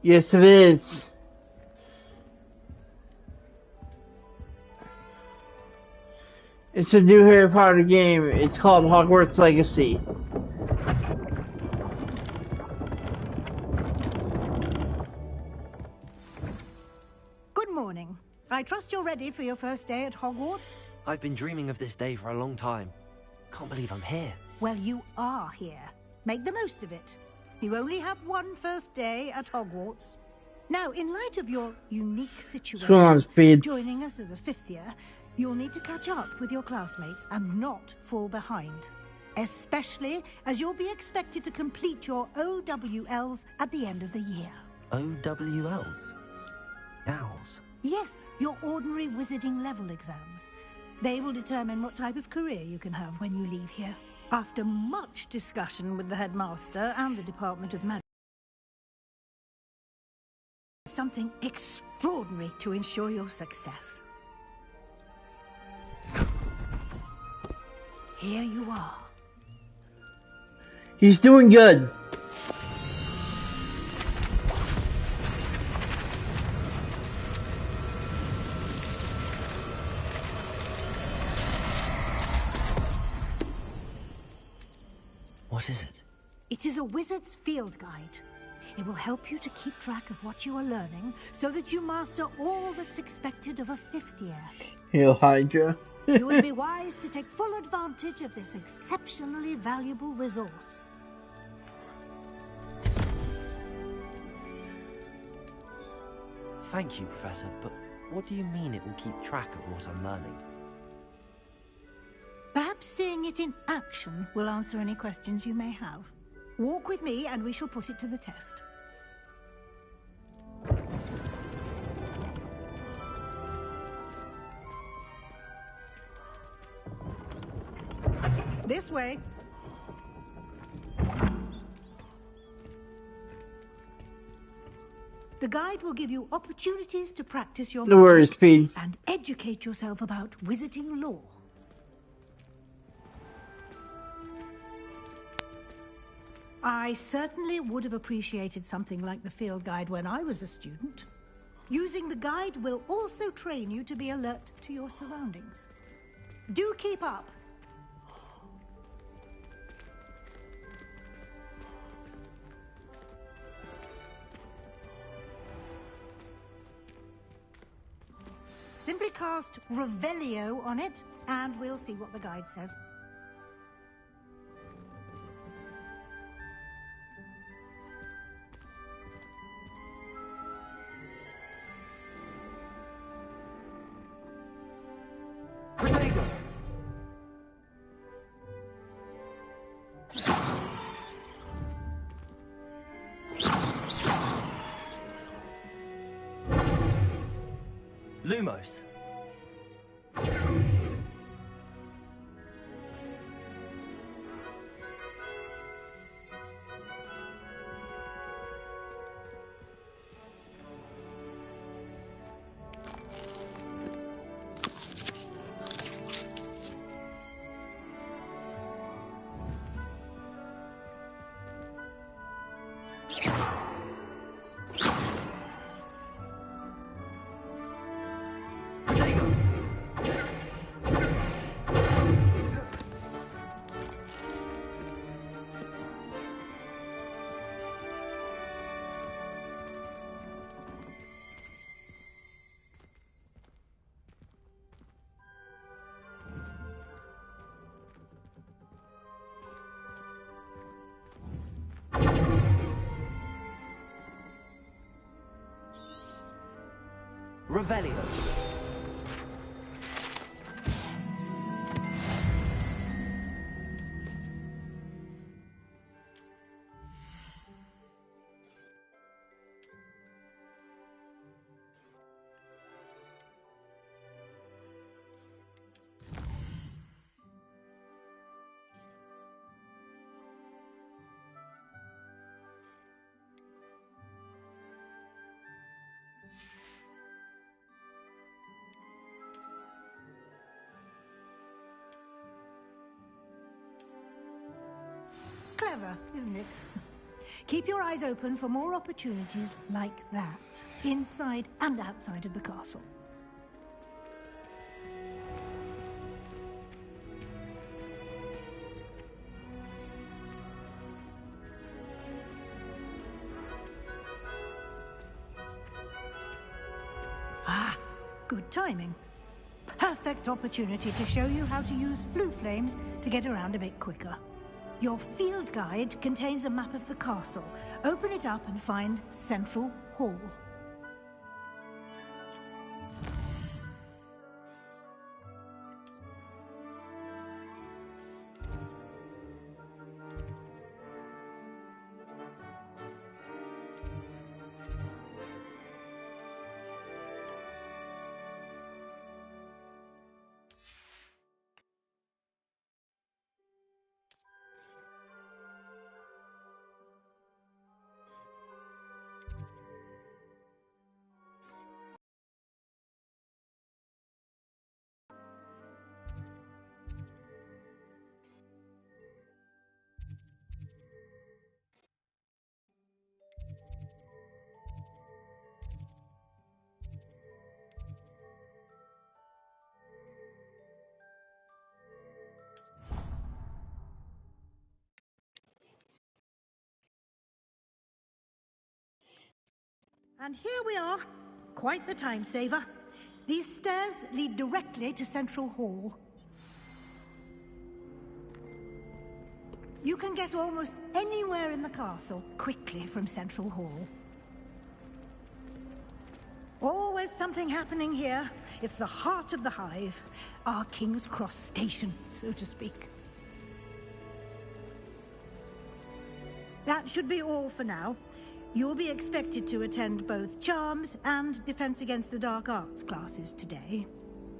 Yes, it is. It's a new Harry Potter game. It's called Hogwarts Legacy. Good morning. I trust you're ready for your first day at Hogwarts? I've been dreaming of this day for a long time. Can't believe I'm here. Well, you are here. Make the most of it. You only have one first day at Hogwarts. Now, in light of your unique situation, Come on, Speed. joining us as a fifth year, you'll need to catch up with your classmates and not fall behind. Especially as you'll be expected to complete your OWLs at the end of the year. OWLs? Owls? Yes, your ordinary wizarding level exams. They will determine what type of career you can have when you leave here. After much discussion with the headmaster and the Department of Magic, something extraordinary to ensure your success. Here you are. He's doing good. What is it? It is a wizard's field guide. It will help you to keep track of what you are learning so that you master all that's expected of a fifth year. Hail Hydra. You would be wise to take full advantage of this exceptionally valuable resource. Thank you, Professor, but what do you mean it will keep track of what I'm learning? Perhaps seeing it in action will answer any questions you may have. Walk with me and we shall put it to the test. This way. The guide will give you opportunities to practice your No worries, magic Speed. and educate yourself about wizarding lore. I certainly would have appreciated something like the field guide when I was a student. Using the guide will also train you to be alert to your surroundings. Do keep up. Simply cast Revelio on it, and we'll see what the guide says. Lumos. Revelio. Clever, isn't it? Keep your eyes open for more opportunities like that, inside and outside of the castle. Ah, good timing. Perfect opportunity to show you how to use flue flames to get around a bit quicker. Your field guide contains a map of the castle. Open it up and find Central Hall. And here we are. Quite the time saver. These stairs lead directly to Central Hall. You can get almost anywhere in the castle quickly from Central Hall. Always something happening here. It's the heart of the hive. Our King's Cross station, so to speak. That should be all for now. You'll be expected to attend both Charms and Defense Against the Dark Arts classes today.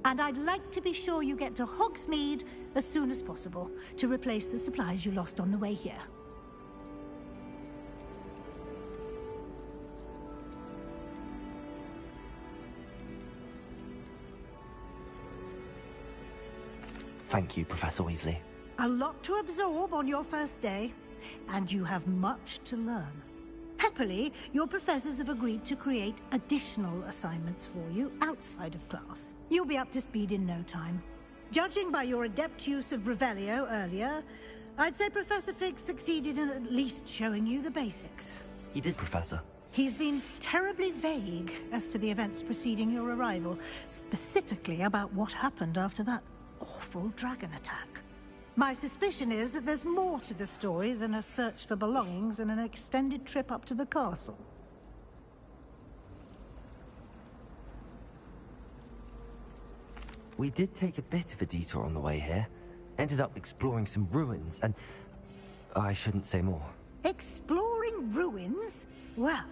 And I'd like to be sure you get to Hogsmeade as soon as possible to replace the supplies you lost on the way here. Thank you, Professor Weasley. A lot to absorb on your first day, and you have much to learn. Happily, your professors have agreed to create additional assignments for you outside of class. You'll be up to speed in no time. Judging by your adept use of Revelio earlier, I'd say Professor Fig succeeded in at least showing you the basics. He did, Professor. He's been terribly vague as to the events preceding your arrival, specifically about what happened after that awful dragon attack. My suspicion is that there's more to the story than a search for belongings and an extended trip up to the castle. We did take a bit of a detour on the way here. Ended up exploring some ruins and... I shouldn't say more. Exploring ruins? Well,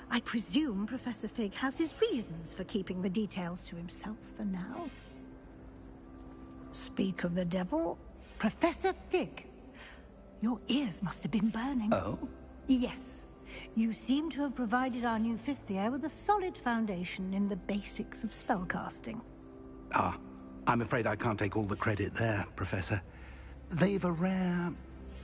I presume Professor Fig has his reasons for keeping the details to himself for now. Speak of the devil, Professor Fig. Your ears must have been burning. Oh? Yes. You seem to have provided our new fifth year with a solid foundation in the basics of spellcasting. Ah, I'm afraid I can't take all the credit there, Professor. They've a rare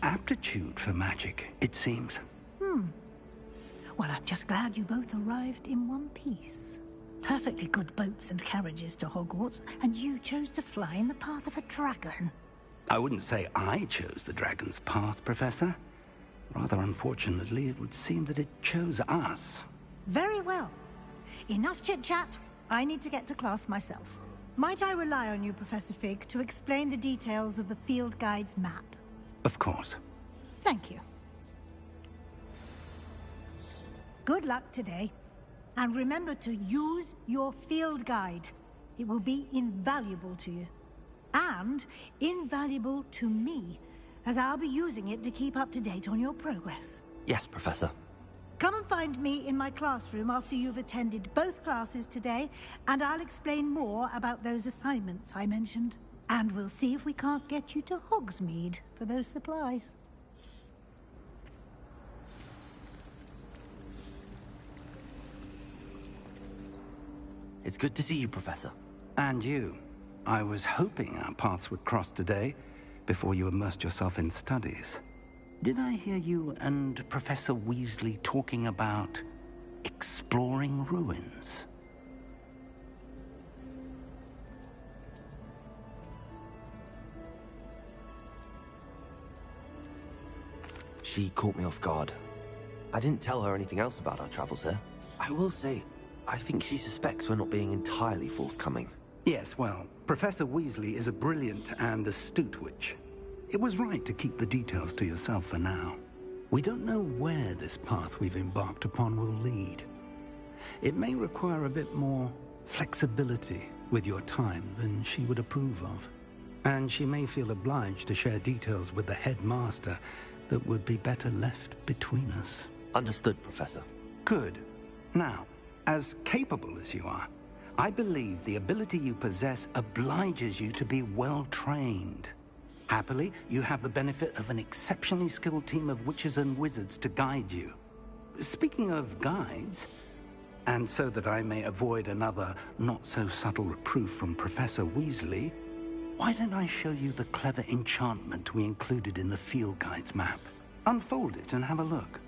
aptitude for magic, it seems. Well, I'm just glad you both arrived in one piece. Perfectly good boats and carriages to Hogwarts, and you chose to fly in the path of a dragon. I wouldn't say I chose the dragon's path, Professor. Rather unfortunately, it would seem that it chose us. Very well. Enough chit-chat. I need to get to class myself. Might I rely on you, Professor Fig, to explain the details of the field guide's map? Of course. Thank you. Good luck today. And remember to use your field guide. It will be invaluable to you. And invaluable to me, as I'll be using it to keep up to date on your progress. Yes, Professor. Come and find me in my classroom after you've attended both classes today, and I'll explain more about those assignments I mentioned. And we'll see if we can't get you to Hogsmeade for those supplies. It's good to see you, Professor. And you. I was hoping our paths would cross today, before you immersed yourself in studies. Did I hear you and Professor Weasley talking about exploring ruins? She caught me off guard. I didn't tell her anything else about our travels here. I will say, I think she suspects we're not being entirely forthcoming. Yes, well, Professor Weasley is a brilliant and astute witch. It was right to keep the details to yourself for now. We don't know where this path we've embarked upon will lead. It may require a bit more flexibility with your time than she would approve of. And she may feel obliged to share details with the headmaster that would be better left between us. Understood, Professor. Good. Now, as capable as you are, I believe the ability you possess obliges you to be well trained. Happily, you have the benefit of an exceptionally skilled team of witches and wizards to guide you. Speaking of guides, and so that I may avoid another not-so-subtle reproof from Professor Weasley, why don't I show you the clever enchantment we included in the field guide's map? Unfold it and have a look.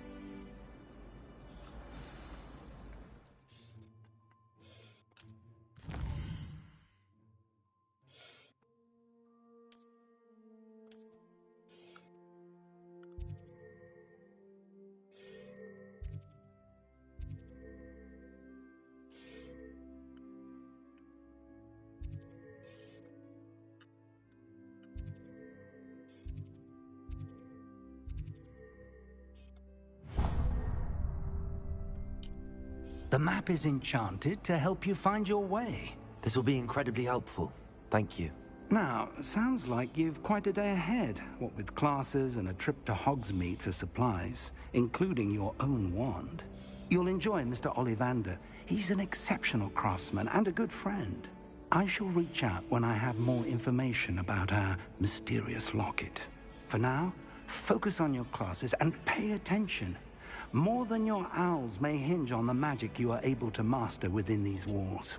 The map is enchanted to help you find your way. This will be incredibly helpful. Thank you. Now, sounds like you've quite a day ahead, what with classes and a trip to Hogsmeade for supplies, including your own wand. You'll enjoy Mr. Ollivander. He's an exceptional craftsman and a good friend. I shall reach out when I have more information about our mysterious locket. For now, focus on your classes and pay attention. More than your owls may hinge on the magic you are able to master within these walls.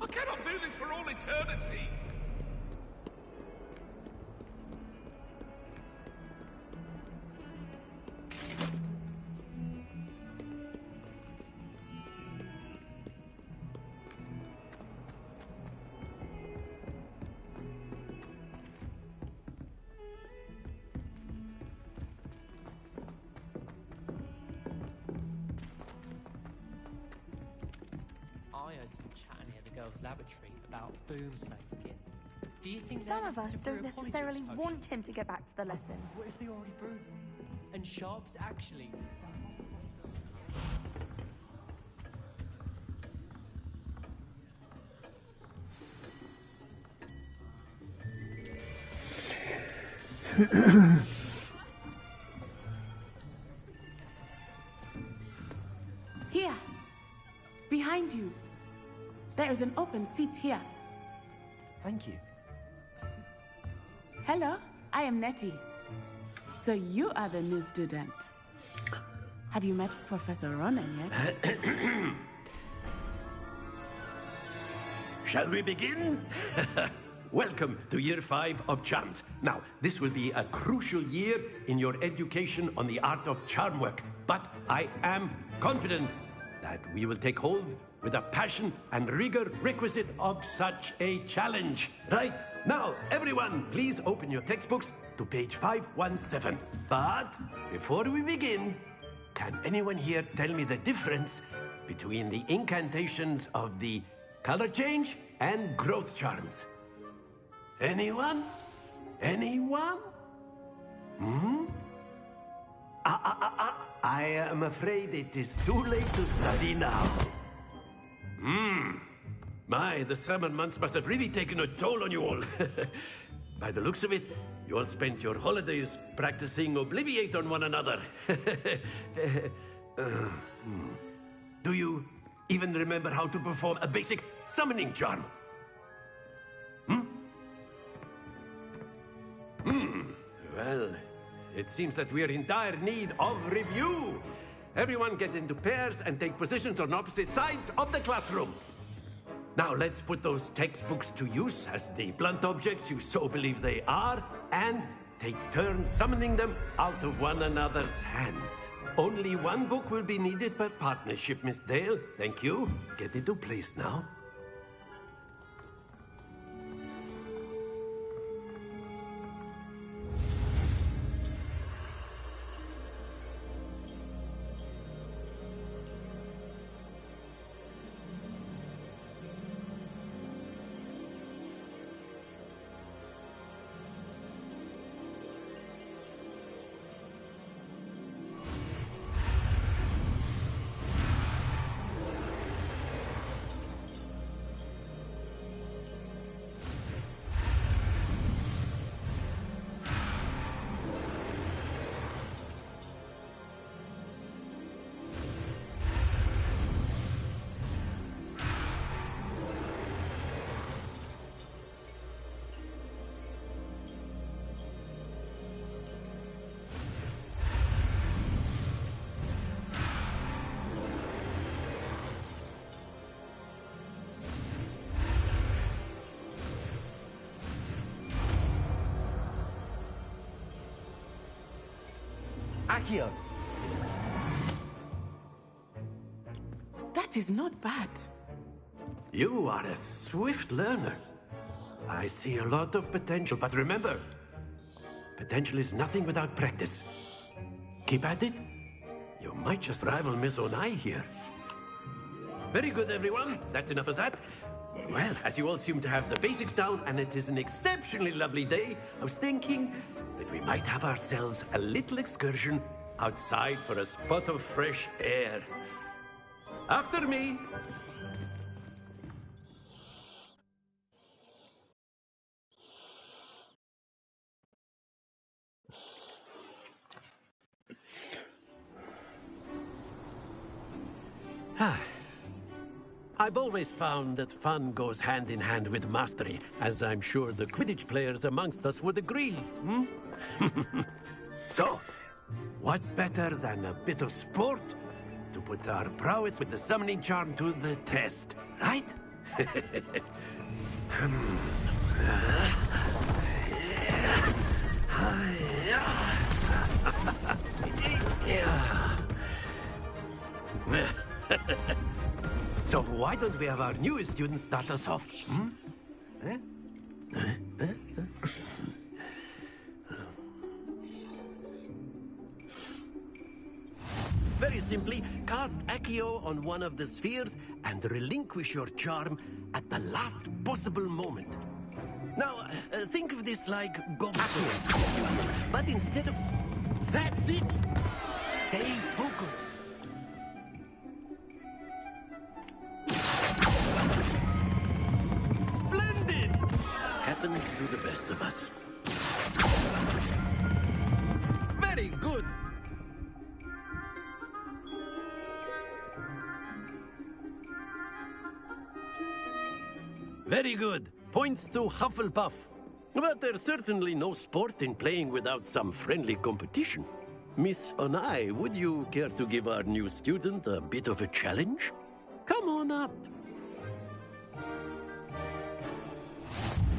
I cannot do this for all eternity! I heard some chat near the girls' laboratory about boomslang skin. Do you think Some they're of us to brew don't a polyjuice necessarily potion? want him to get back to the lesson. What if they already brewed them? And Sharp's actually... Here, behind you. There is an open seat here. Thank you. Hello, I am Nettie. So you are the new student. Have you met Professor Ronan yet? Shall we begin? welcome to year 5 of charms. Now, this will be a crucial year in your education on the art of charm work, but I am confident that we will take hold with the passion and rigor requisite of such a challenge. Right, now, everyone, please open your textbooks to page 517. But before we begin, can anyone here tell me the difference between the incantations of the color change and growth charms? Anyone? Anyone? I am afraid it is too late to study now. My, the summer months must have really taken a toll on you all. By the looks of it, you all spent your holidays practicing Obliviate on one another. Do you even remember how to perform a basic summoning charm? Well, it seems that we are in dire need of review. Everyone get into pairs and take positions on opposite sides of the classroom. Now let's put those textbooks to use as the blunt objects you so believe they are, and take turns summoning them out of one another's hands. Only one book will be needed per partnership, Miss Dale. Thank you. Get into place now. Accio! That is not bad. You are a swift learner. I see a lot of potential, but remember, potential is nothing without practice. Keep at it. You might just rival Miss Onai here. Very good, everyone. That's enough of that. Well, as you all seem to have the basics down, and it is an exceptionally lovely day, I was thinking that we might have ourselves a little excursion outside for a spot of fresh air. After me. I've always found that fun goes hand in hand with mastery, as I'm sure the Quidditch players amongst us would agree. So, what better than a bit of sport to put our prowess with the summoning charm to the test, right? So why don't we have our newest student start us off? Very simply, cast Accio on one of the spheres and relinquish your charm at the last possible moment. Now, think of this like gobstones, but instead of... That's it! Stay focused. Splendid! Happens to the best of us. Very good! Very good. Points to Hufflepuff. But there's certainly no sport in playing without some friendly competition. Miss Onai, would you care to give our new student a bit of a challenge? Come on up.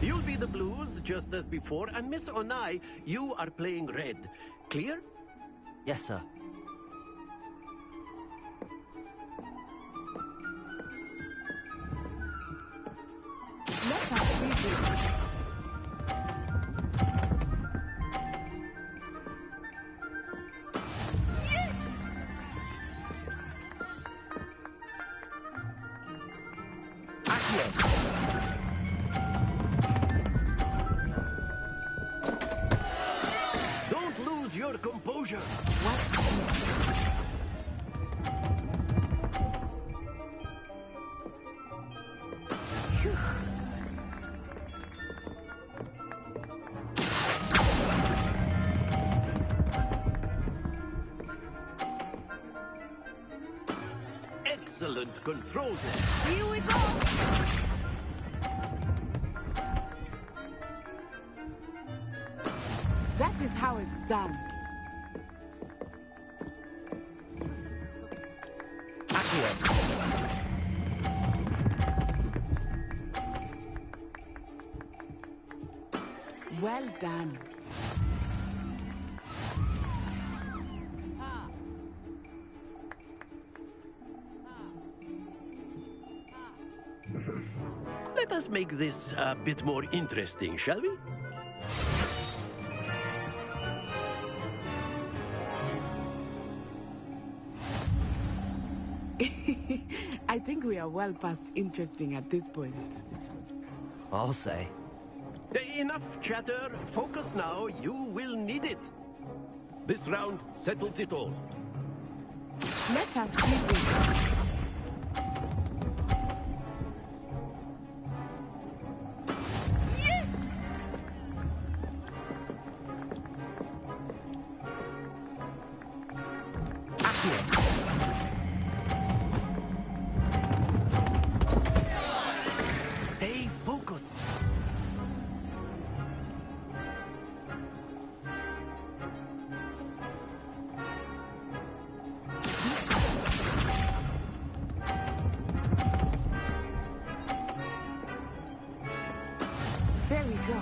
You'll be the blues, just as before, and Miss Onai, you are playing red. Clear? Yes, sir. Let us see this. Don't lose your composure. Excellent control there. Here we go. That is how it's done. Well done. Let us make this a bit more interesting, shall we? I think we are well past interesting at this point. I'll say. Enough chatter. Focus now. You will need it. This round settles it all. Let us see this. Stay focused. There we go.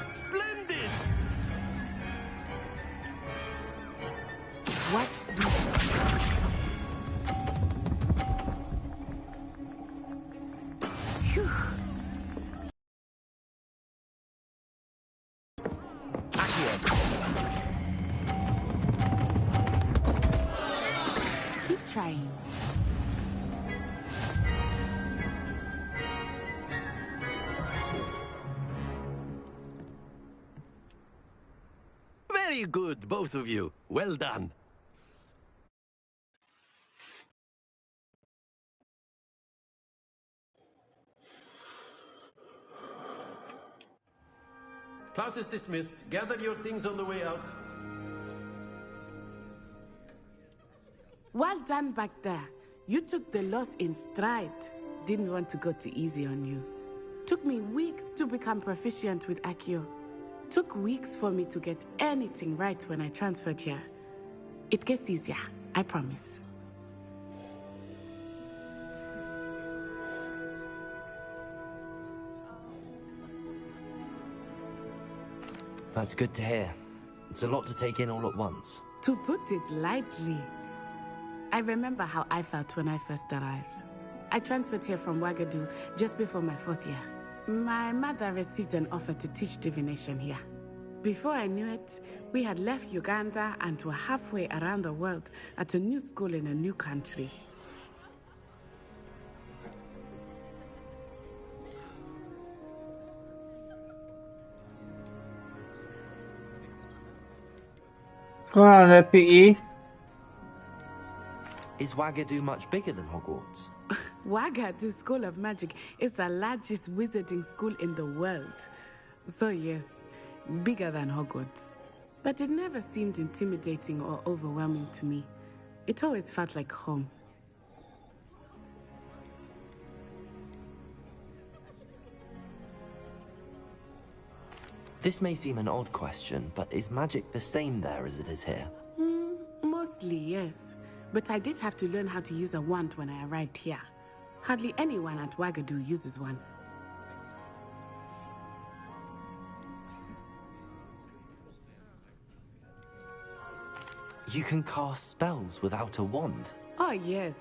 Splendid! Watch this. Phew. Keep trying. Very good, both of you. Well done. Class is dismissed. Gather your things on the way out. Well done back there. You took the loss in stride. Didn't want to go too easy on you. Took me weeks to become proficient with Accio. Took weeks for me to get anything right when I transferred here. It gets easier, I promise. That's good to hear. It's a lot to take in all at once. To put it lightly, I remember how I felt when I first arrived. I transferred here from Ouagadougou just before my 4th year. My mother received an offer to teach divination here. Before I knew it, we had left Uganda and were halfway around the world at a new school in a new country. Go on, FPE. Is Ouagadougou much bigger than Hogwarts? Ouagadougou School of Magic is the largest wizarding school in the world. So yes, bigger than Hogwarts. But it never seemed intimidating or overwhelming to me. It always felt like home. This may seem an odd question, but is magic the same there as it is here? Mostly, yes. But I did have to learn how to use a wand when I arrived here. Hardly anyone at Wagadu uses one. You can cast spells without a wand? Oh, yes.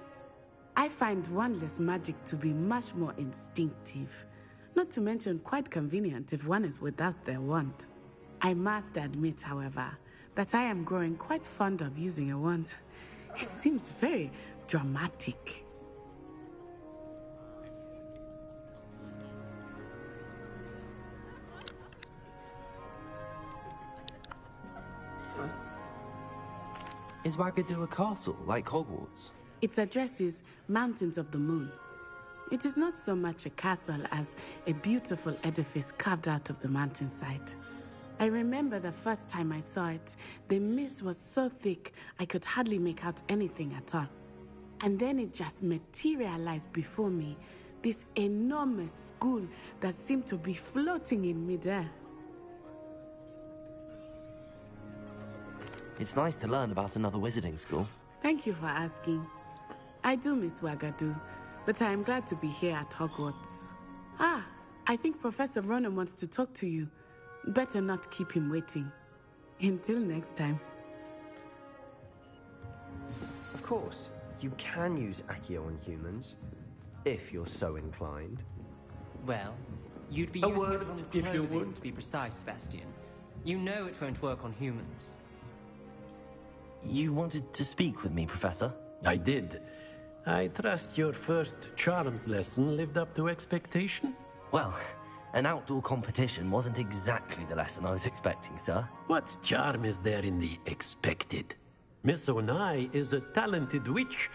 I find wandless magic to be much more instinctive. Not to mention quite convenient if one is without their wand. I must admit, however, that I am growing quite fond of using a wand. It seems very dramatic. Is Wagadu a castle, like Hogwarts? Its address is Mountains of the Moon. It is not so much a castle as a beautiful edifice carved out of the mountainside. I remember the first time I saw it, the mist was so thick I could hardly make out anything at all. And then it just materialized before me, this enormous school that seemed to be floating in midair. It's nice to learn about another wizarding school. Thank you for asking. I do miss Wagadu, but I am glad to be here at Hogwarts. Ah, I think Professor Ronan wants to talk to you. Better not keep him waiting. Until next time. Of course, you can use Accio on humans, if you're so inclined. Well, you'd be A using word, it on if you clothing, would. to be precise, Sebastian. You know it won't work on humans. You wanted to speak with me, Professor? I did. I trust your first charms lesson lived up to expectation? Well, an outdoor competition wasn't exactly the lesson I was expecting, sir. What charm is there in the expected? Miss Onai is a talented witch.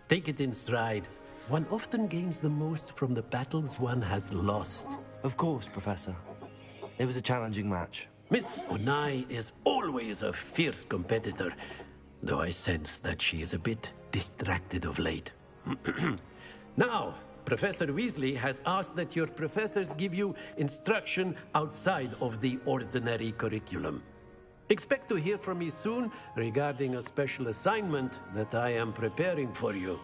Take it in stride. One often gains the most from the battles one has lost. Of course, Professor. It was a challenging match. Miss Onai is always a fierce competitor, though I sense that she is a bit distracted of late. Now, Professor Weasley has asked that your professors give you instruction outside of the ordinary curriculum. Expect to hear from me soon regarding a special assignment that I am preparing for you.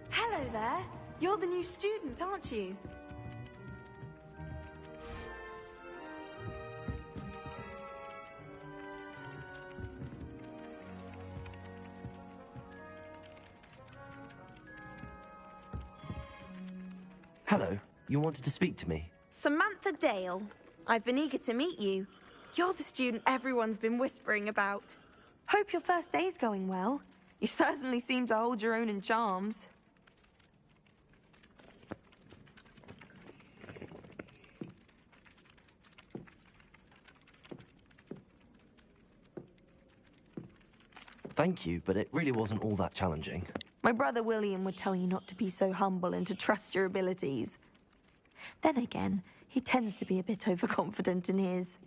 Hello there. You're the new student, aren't you? Hello, you wanted to speak to me? Samantha Dale. I've been eager to meet you. You're the student everyone's been whispering about. Hope your first day's going well. You certainly seem to hold your own in charms. Thank you, but it really wasn't all that challenging. My brother William would tell you not to be so humble and to trust your abilities. Then again, he tends to be a bit overconfident in his.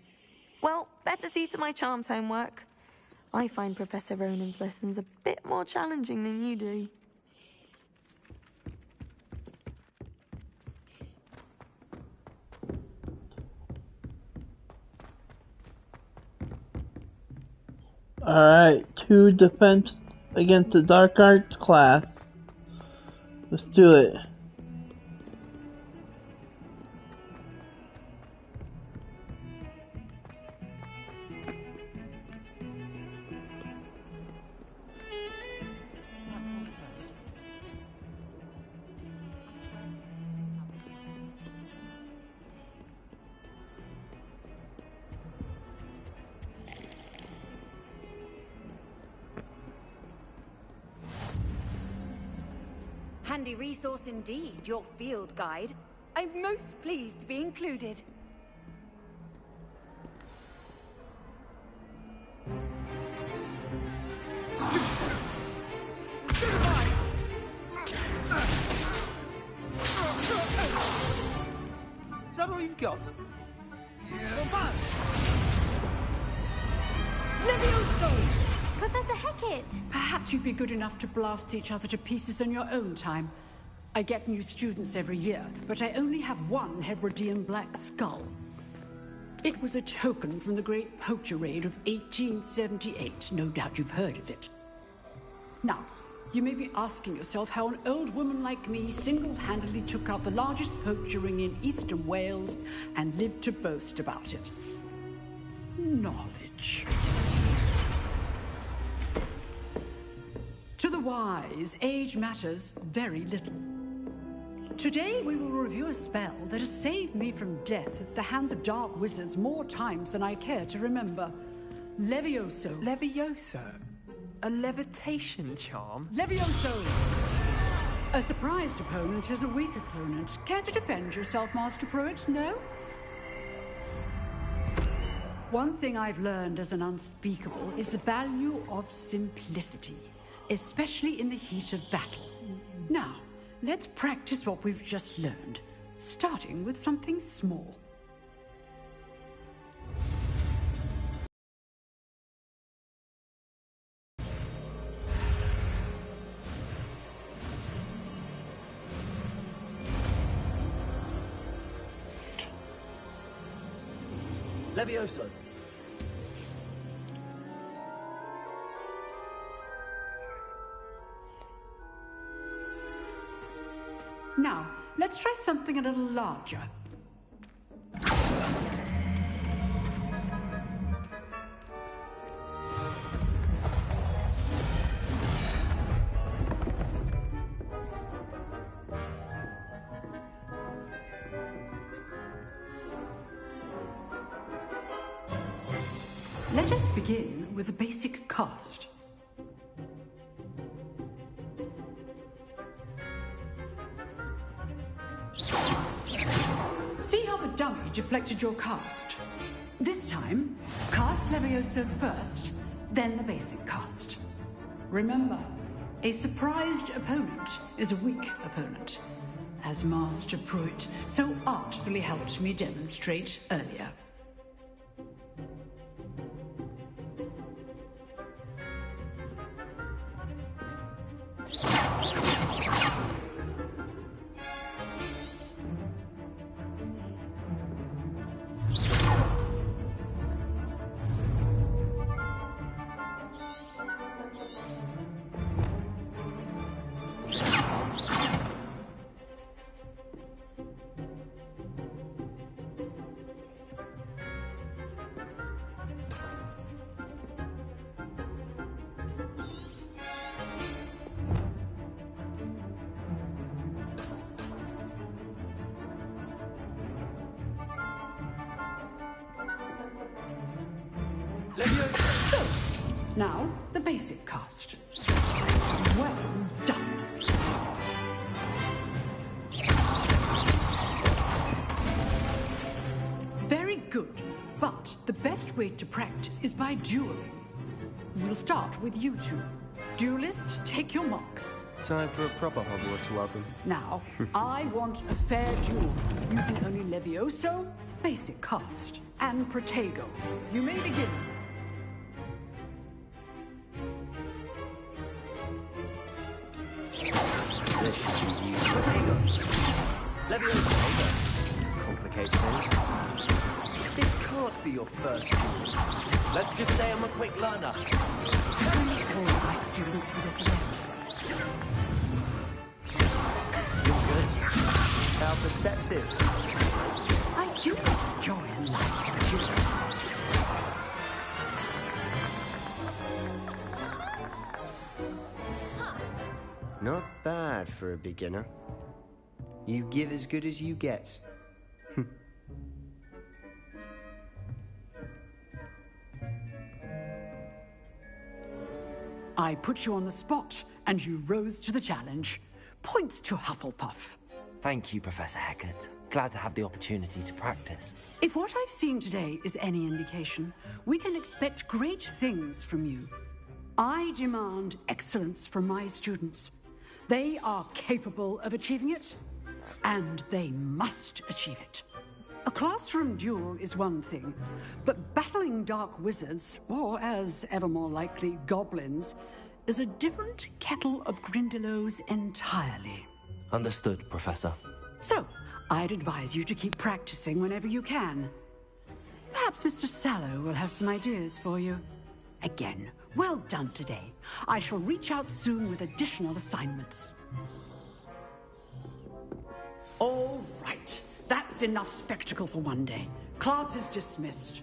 Well, better see to my charms homework. I find Professor Ronan's lessons a bit more challenging than you do. Alright, 2 defense against the dark arts class. Let's do it. Handy resource indeed, your field guide. I'm most pleased to be included. Is that all you've got? Levioso! Professor Hecat! Perhaps you'd be good enough to blast each other to pieces on your own time. I get new students every year, but I only have one Hebridean black skull. It was a token from the Great Poacher Raid of 1878. No doubt you've heard of it. Now, you may be asking yourself how an old woman like me single-handedly took out the largest poacher ring in eastern Wales and lived to boast about it. Knowledge. To the wise, age matters very little. Today we will review a spell that has saved me from death at the hands of dark wizards more times than I care to remember. Levioso. Levioso? A levitation charm? Levioso! A surprised opponent is a weak opponent. Care to defend yourself, Master Pruitt? No? One thing I've learned as an unspeakable is the value of simplicity, especially in the heat of battle. Now, let's practice what we've just learned, starting with something small. Levioso. Now, let's try something a little larger. Let us begin with a basic cast. See how the dummy deflected your cast? This time, cast Levioso first, then the basic cast. Remember, a surprised opponent is a weak opponent, as Master Pruitt so artfully helped me demonstrate earlier. Now, the basic cast. Well done. Very good, but the best way to practice is by dueling. We'll start with you two. Duelists, take your marks. Time for a proper Hogwarts welcome. Now, I want a fair duel, using only Levioso, basic cast, and Protego. You may begin. This should be used. Protego. Levioso. Complicates things. This can't be your first duel. Let's just say I'm a quick learner. All my students for this event. You're good. How perceptive. I do enjoy a life duel. Not bad for a beginner. You give as good as you get. I put you on the spot, and you rose to the challenge. Points to Hufflepuff. Thank you, Professor Hecat. Glad to have the opportunity to practice. If what I've seen today is any indication, we can expect great things from you. I demand excellence from my students. They are capable of achieving it, and they must achieve it. A classroom duel is one thing, but battling dark wizards, or as ever more likely, goblins, is a different kettle of Grindylows entirely. Understood, Professor. So, I'd advise you to keep practicing whenever you can. Perhaps Mr. Sallow will have some ideas for you. Again, well done today. I shall reach out soon with additional assignments. All right. That's enough spectacle for one day. Class is dismissed.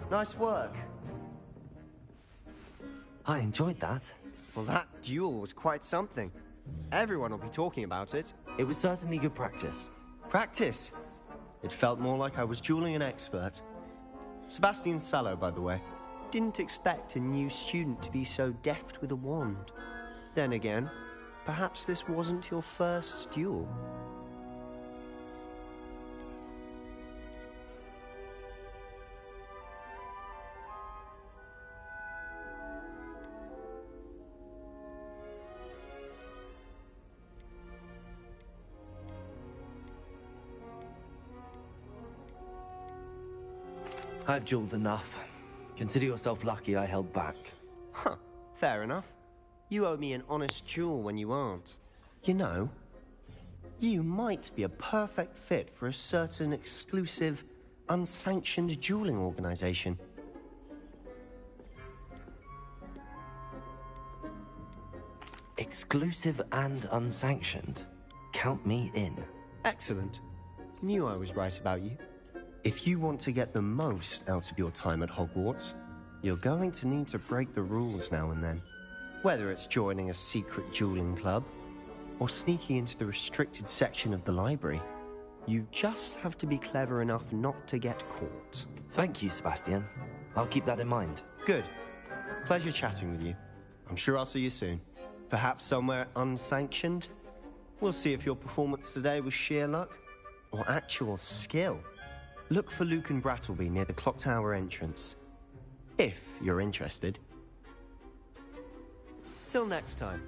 Nice work. I enjoyed that. Well, that duel was quite something. Everyone will be talking about it. It was certainly good practice. Practice? It felt more like I was dueling an expert. Sebastian Sallow, by the way. Didn't expect a new student to be so deft with a wand. Then again, perhaps this wasn't your first duel. I've dueled enough. Consider yourself lucky I held back. Huh, fair enough. You owe me an honest duel when you aren't. You know, you might be a perfect fit for a certain exclusive, unsanctioned dueling organization. Exclusive and unsanctioned? Count me in. Excellent. Knew I was right about you. If you want to get the most out of your time at Hogwarts, you're going to need to break the rules now and then. Whether it's joining a secret dueling club, or sneaking into the restricted section of the library, you just have to be clever enough not to get caught. Thank you, Sebastian. I'll keep that in mind. Good. Pleasure chatting with you. I'm sure I'll see you soon. Perhaps somewhere unsanctioned? We'll see if your performance today was sheer luck, or actual skill. Look for Luke and Brattleby near the clock tower entrance. If you're interested. Till next time.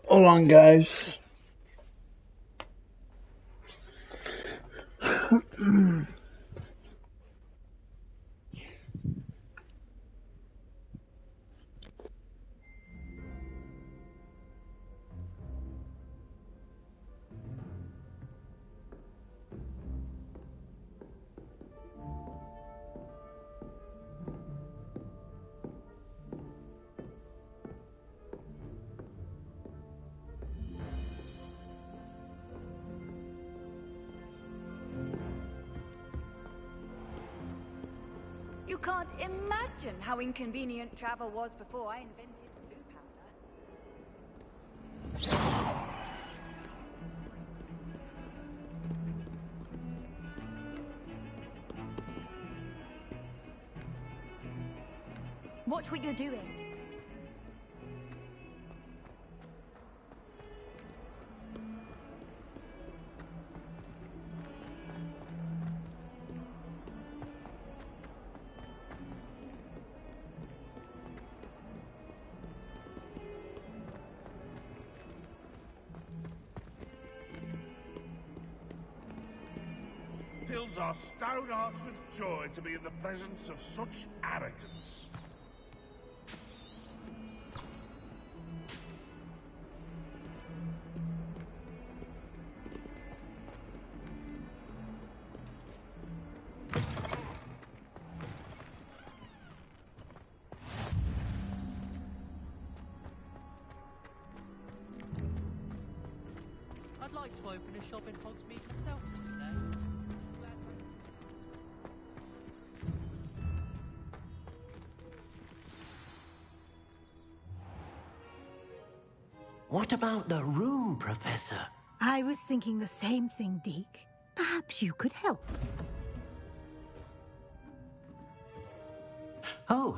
Hold on, guys. You can't imagine how inconvenient travel was before I invented blue powder. Watch what you're doing. Fills our stout hearts with joy to be in the presence of such arrogance. to open a shop in Hogsmeade myself today. What about the room, Professor? I was thinking the same thing, Deke. Perhaps you could help. Oh,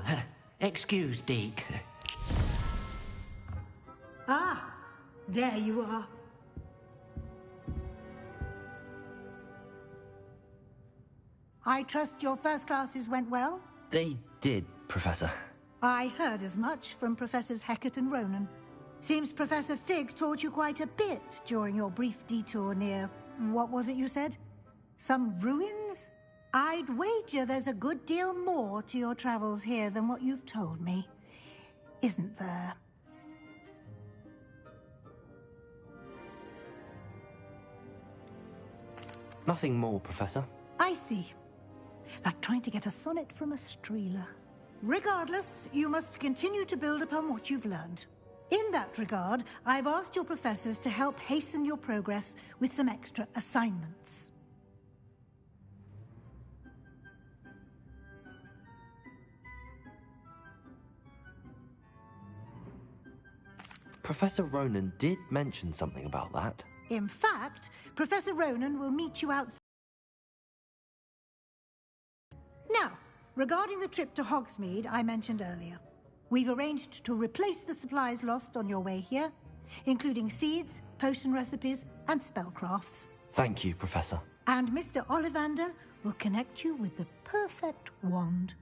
excuse, Deke. Ah, there you are. I trust your first classes went well? They did, Professor. I heard as much from Professors Hecat and Ronan. Seems Professor Fig taught you quite a bit during your brief detour near... what was it you said? Some ruins? I'd wager there's a good deal more to your travels here than what you've told me. Isn't there? Nothing more, Professor. I see. Like trying to get a sonnet from a streeler. Regardless, you must continue to build upon what you've learned. In that regard, I've asked your professors to help hasten your progress with some extra assignments. Professor Ronan did mention something about that. In fact, Professor Ronan will meet you outside. Now, regarding the trip to Hogsmeade I mentioned earlier, we've arranged to replace the supplies lost on your way here, including seeds, potion recipes, and spellcrafts. Thank you, Professor. And Mr. Ollivander will connect you with the perfect wand.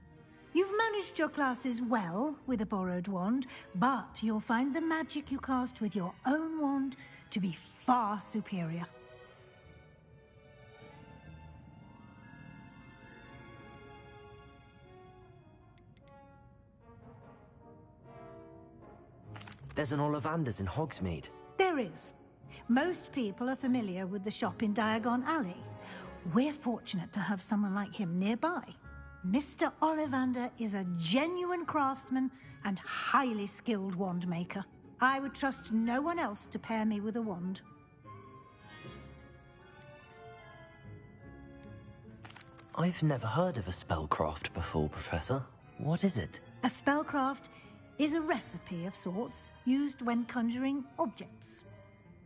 You've managed your classes well with a borrowed wand, but you'll find the magic you cast with your own wand to be far superior. There's an Ollivander's in Hogsmeade. There is. Most people are familiar with the shop in Diagon Alley. We're fortunate to have someone like him nearby. Mr. Ollivander is a genuine craftsman and highly skilled wand maker. I would trust no one else to pair me with a wand. I've never heard of a spellcraft before, Professor. What is it? A spellcraft is a recipe of sorts used when conjuring objects.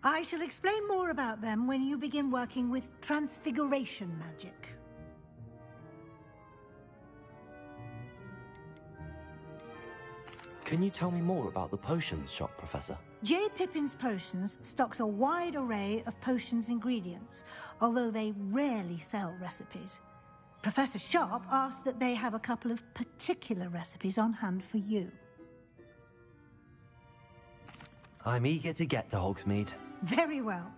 I shall explain more about them when you begin working with transfiguration magic. Can you tell me more about the potions shop, Professor? J. Pippin's Potions stocks a wide array of potions ingredients, although they rarely sell recipes. Professor Sharp asked that they have a couple of particular recipes on hand for you. I'm eager to get to Hogsmeade. Very well.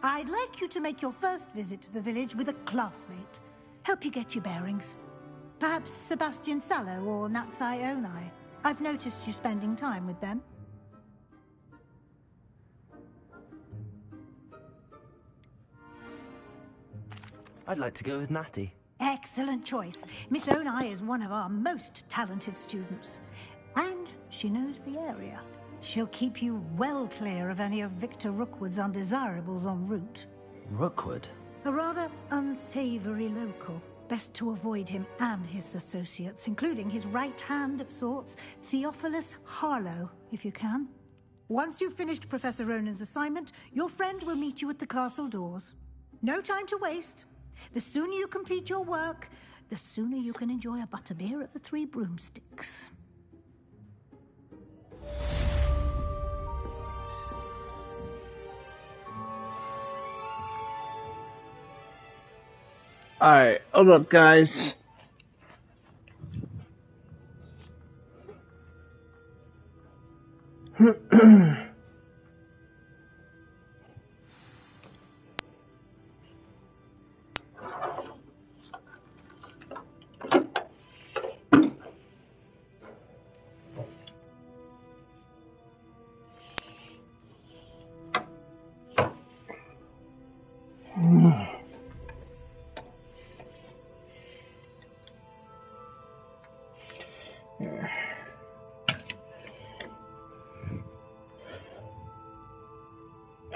I'd like you to make your first visit to the village with a classmate. Help you get your bearings. Perhaps Sebastian Sallow or Natsai Onai. I've noticed you spending time with them. I'd like to go with Natty. Excellent choice. Miss Onai is one of our most talented students. And she knows the area. She'll keep you well clear of any of Victor Rookwood's undesirables en route. Rookwood? A rather unsavory local. Best to avoid him and his associates, including his right hand of sorts, Theophilus Harlow, if you can. Once you've finished Professor Ronan's assignment, your friend will meet you at the castle doors. No time to waste. The sooner you complete your work, the sooner you can enjoy a butterbeer at the Three Broomsticks. Alright, hold up, guys.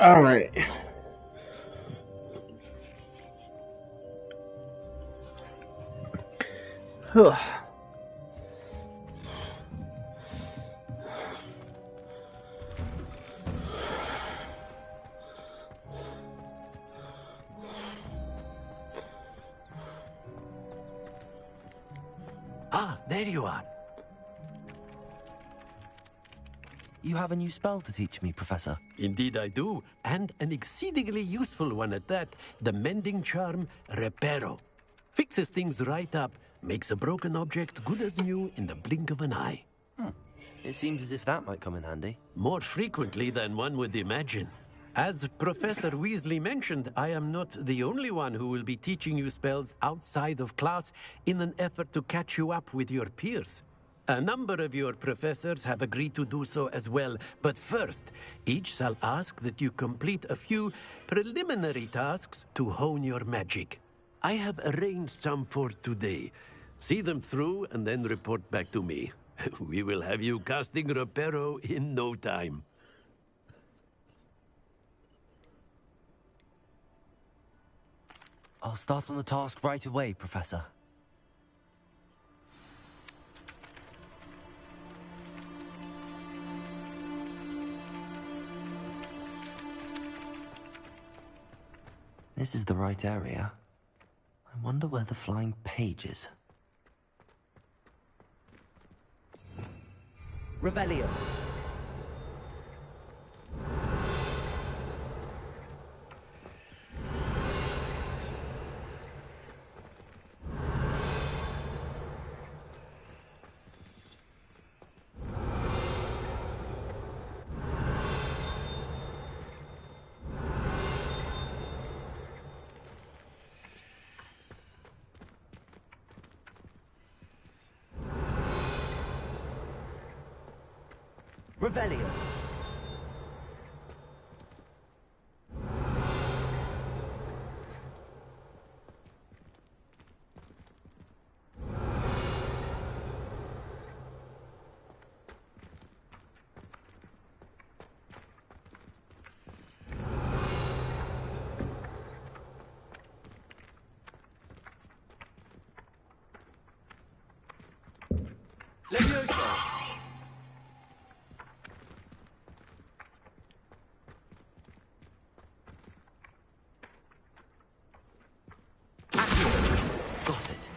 Alright. Ah, there you are. You have a new spell to teach me, Professor. Indeed I do, and an exceedingly useful one at that. The mending charm, Reparo. Fixes things right up, makes a broken object good as new in the blink of an eye. It seems as if that might come in handy. More frequently than one would imagine. As Professor Weasley mentioned, I am not the only one who will be teaching you spells outside of class in an effort to catch you up with your peers. A number of your professors have agreed to do so as well, but first, each shall ask that you complete a few preliminary tasks to hone your magic. I have arranged some for today. See them through and then report back to me. We will have you casting Reparo in no time. I'll start on the task right away, Professor. This is the right area. I wonder where the flying page is. Revelio. Revelio. Levioso. Got it.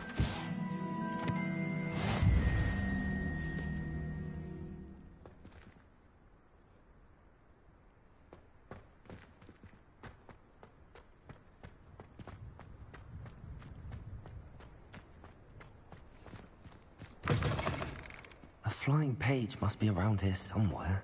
A flying page must be around here somewhere.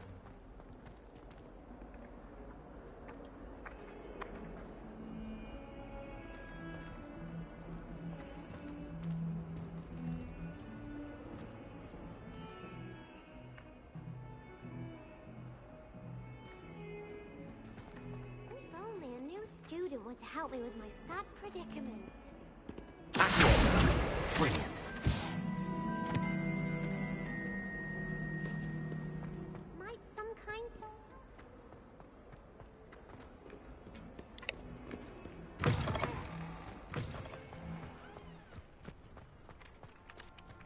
Student were to help me with my sad predicament. Brilliant. Might some kind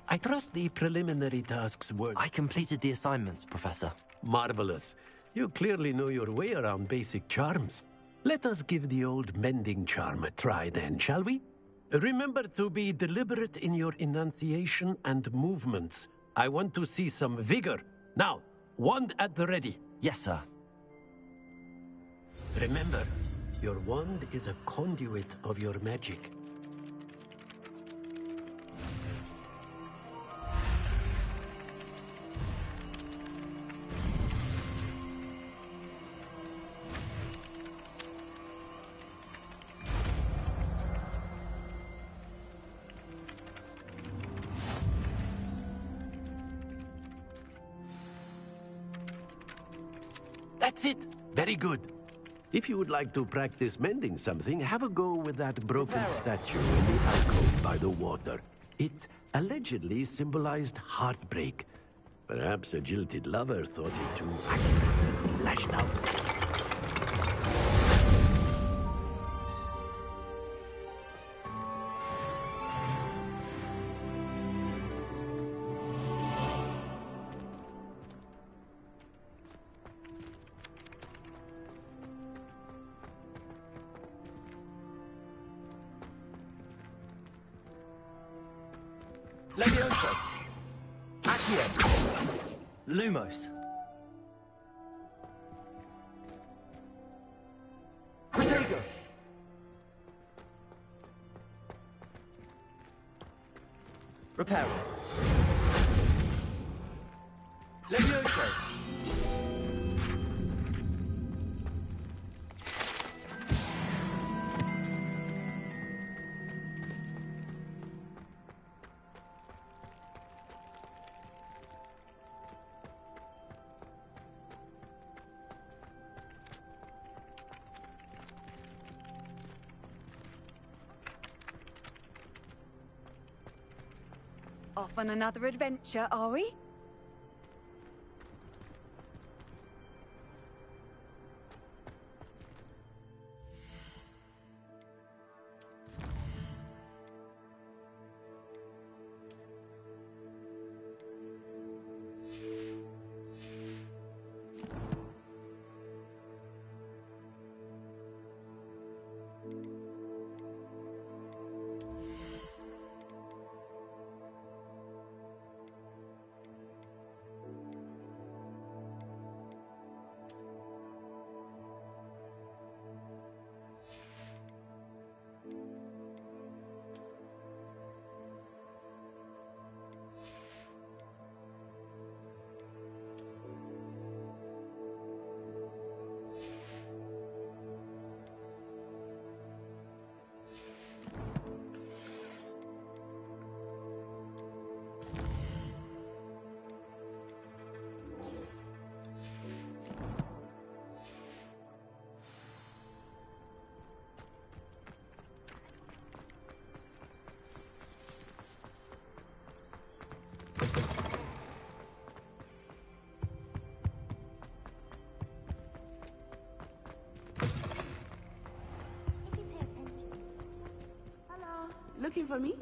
I trust the preliminary tasks were... I completed the assignments, Professor. Marvelous. You clearly know your way around basic charms. Let us give the old mending charm a try then, shall we? Remember to be deliberate in your enunciation and movements. I want to see some vigor. Now, wand at the ready. Yes, sir. Remember, your wand is a conduit of your magic. That's it. Very good. If you would like to practice mending something, have a go with that broken statue in the alcove by the water. It allegedly symbolized heartbreak. Perhaps a jilted lover thought it too accurate and lashed out. Levioso. Accio. Lumos. Protego. Reparo. Levioso. Off on another adventure, are we? Looking for me?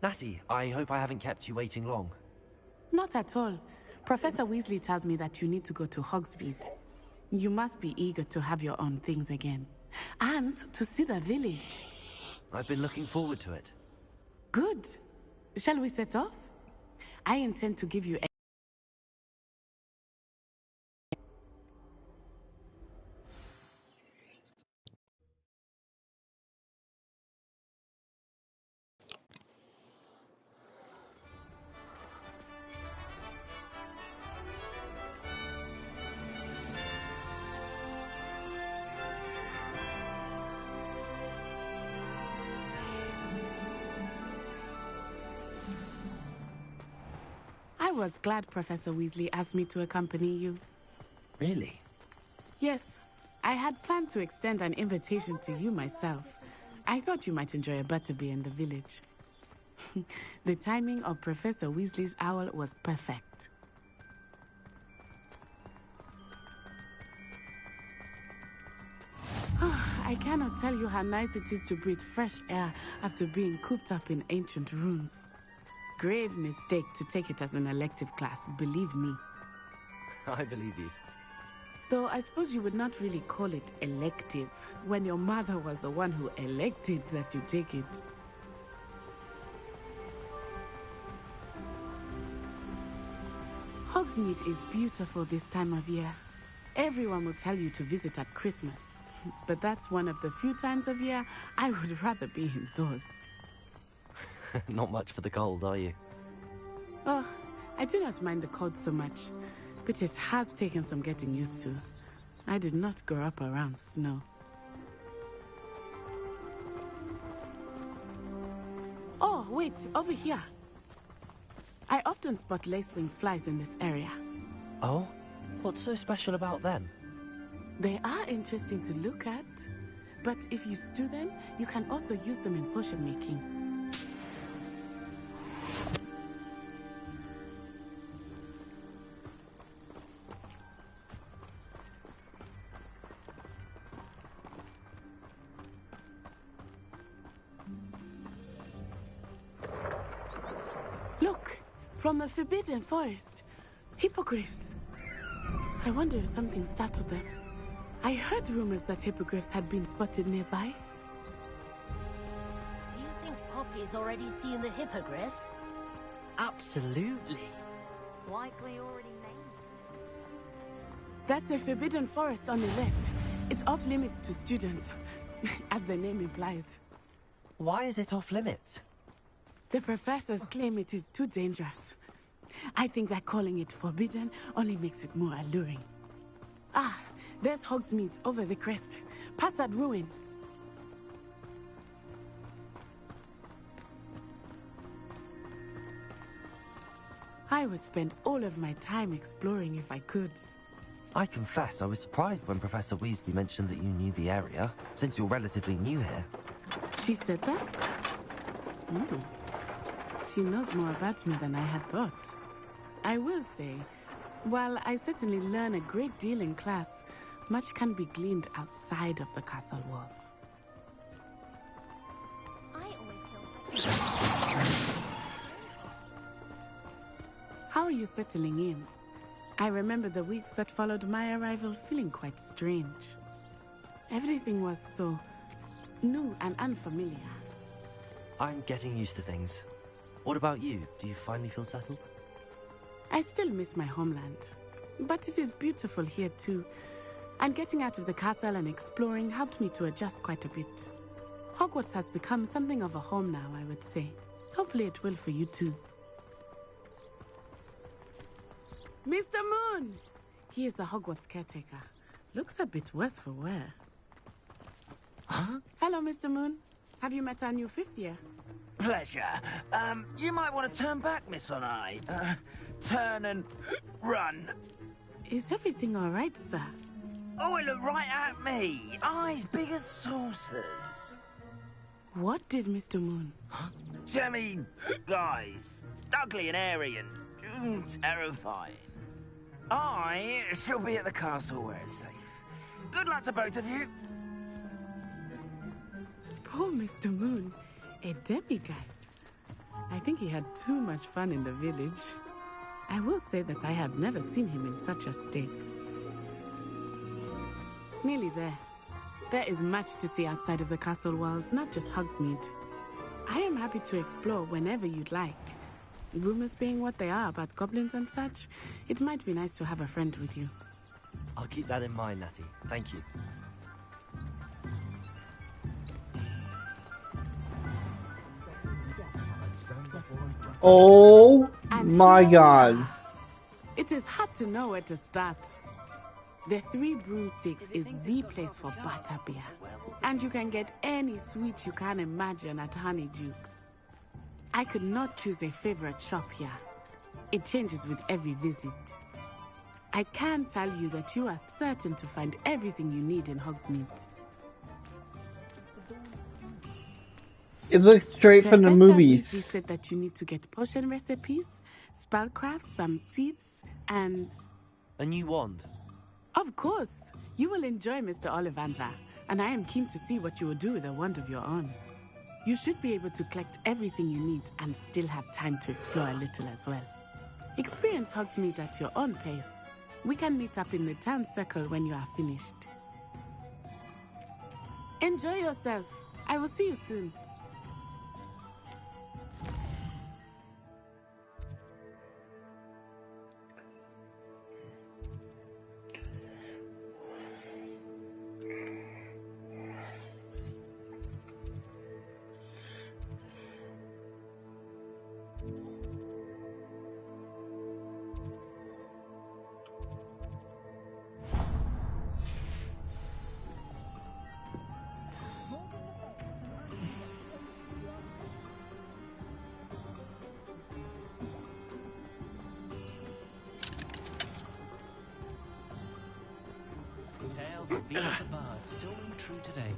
Natty, I hope I haven't kept you waiting long. Not at all. Professor Weasley tells me that you need to go to Hogsmeade. You must be eager to have your own things again. And to see the village. I've been looking forward to it. Good. Shall we set off? I intend to give you a... I was glad Professor Weasley asked me to accompany you. Really? Yes. I had planned to extend an invitation to you myself. I thought you might enjoy a butterbeer in the village. The timing of Professor Weasley's owl was perfect. I cannot tell you how nice it is to breathe fresh air after being cooped up in ancient rooms. Grave mistake to take it as an elective class, believe me. I believe you. Though I suppose you would not really call it elective when your mother was the one who elected that you take it. Hogsmeade is beautiful this time of year. Everyone will tell you to visit at Christmas. But that's one of the few times of year I would rather be indoors. Not much for the cold, are you? Oh, I do not mind the cold so much, but it has taken some getting used to. I did not grow up around snow. Oh, wait, over here. I often spot lacewing flies in this area. Oh? What's so special about them? They are interesting to look at, but if you stew them, you can also use them in potion making. Look, from the Forbidden Forest, hippogriffs. I wonder if something startled them. I heard rumors that hippogriffs had been spotted nearby. You think Poppy He's already seen the hippogriffs? Absolutely. Likely already named. That's the Forbidden Forest on the left. It's off limits to students, as the name implies. Why is it off limits? The professors claim it is too dangerous. I think that calling it forbidden only makes it more alluring. Ah, there's Hogsmeade over the crest. Past that ruin. I would spend all of my time exploring if I could. I confess I was surprised when Professor Weasley mentioned that you knew the area, since you're relatively new here. She said that? Hmm. She knows more about me than I had thought. I will say, while I certainly learn a great deal in class, much can be gleaned outside of the castle walls. I always feel How are you settling in? I remember the weeks that followed my arrival feeling quite strange. Everything was so new and unfamiliar. I'm getting used to things. What about you? Do you finally feel settled? I still miss my homeland, but it is beautiful here too. And getting out of the castle and exploring helped me to adjust quite a bit. Hogwarts has become something of a home now, I would say. Hopefully it will for you too. Mr. Moon! He is the Hogwarts caretaker. Looks a bit worse for wear. Huh? Hello, Mr. Moon. Have you met our new fifth year? Pleasure. You might want to turn back, Miss On-Eye. Turn and run. Is everything all right, sir? Oh, it looked right at me. Eyes big as saucers. What did Mr. Moon? Jemmy guys. Ugly and airy and terrifying. I shall be at the castle where it's safe. Good luck to both of you. Poor Mr. Moon. A demiguise. I think he had too much fun in the village. I will say that I have never seen him in such a state. Nearly there. There is much to see outside of the castle walls, not just Hogsmeade. I am happy to explore whenever you'd like. Rumors being what they are about goblins and such, it might be nice to have a friend with you. I'll keep that in mind, Natty. Thank you. Oh my god. It is hard to know where to start. The Three Broomsticks is the place for butterbeer. And you can get any sweet you can imagine at Honeydukes. I could not choose a favorite shop here. It changes with every visit. I can tell you that you are certain to find everything you need in Hogsmeade. It looks straight from the movies. Weasley said that you need to get potion recipes, spellcrafts, some seeds, and... A new wand? Of course! You will enjoy Mr. Ollivander, and I am keen to see what you will do with a wand of your own. You should be able to collect everything you need and still have time to explore a little as well. Experience Hogsmeade at your own pace. We can meet up in the town circle when you are finished. Enjoy yourself. I will see you soon. Tales of Being the Bard still ring true today.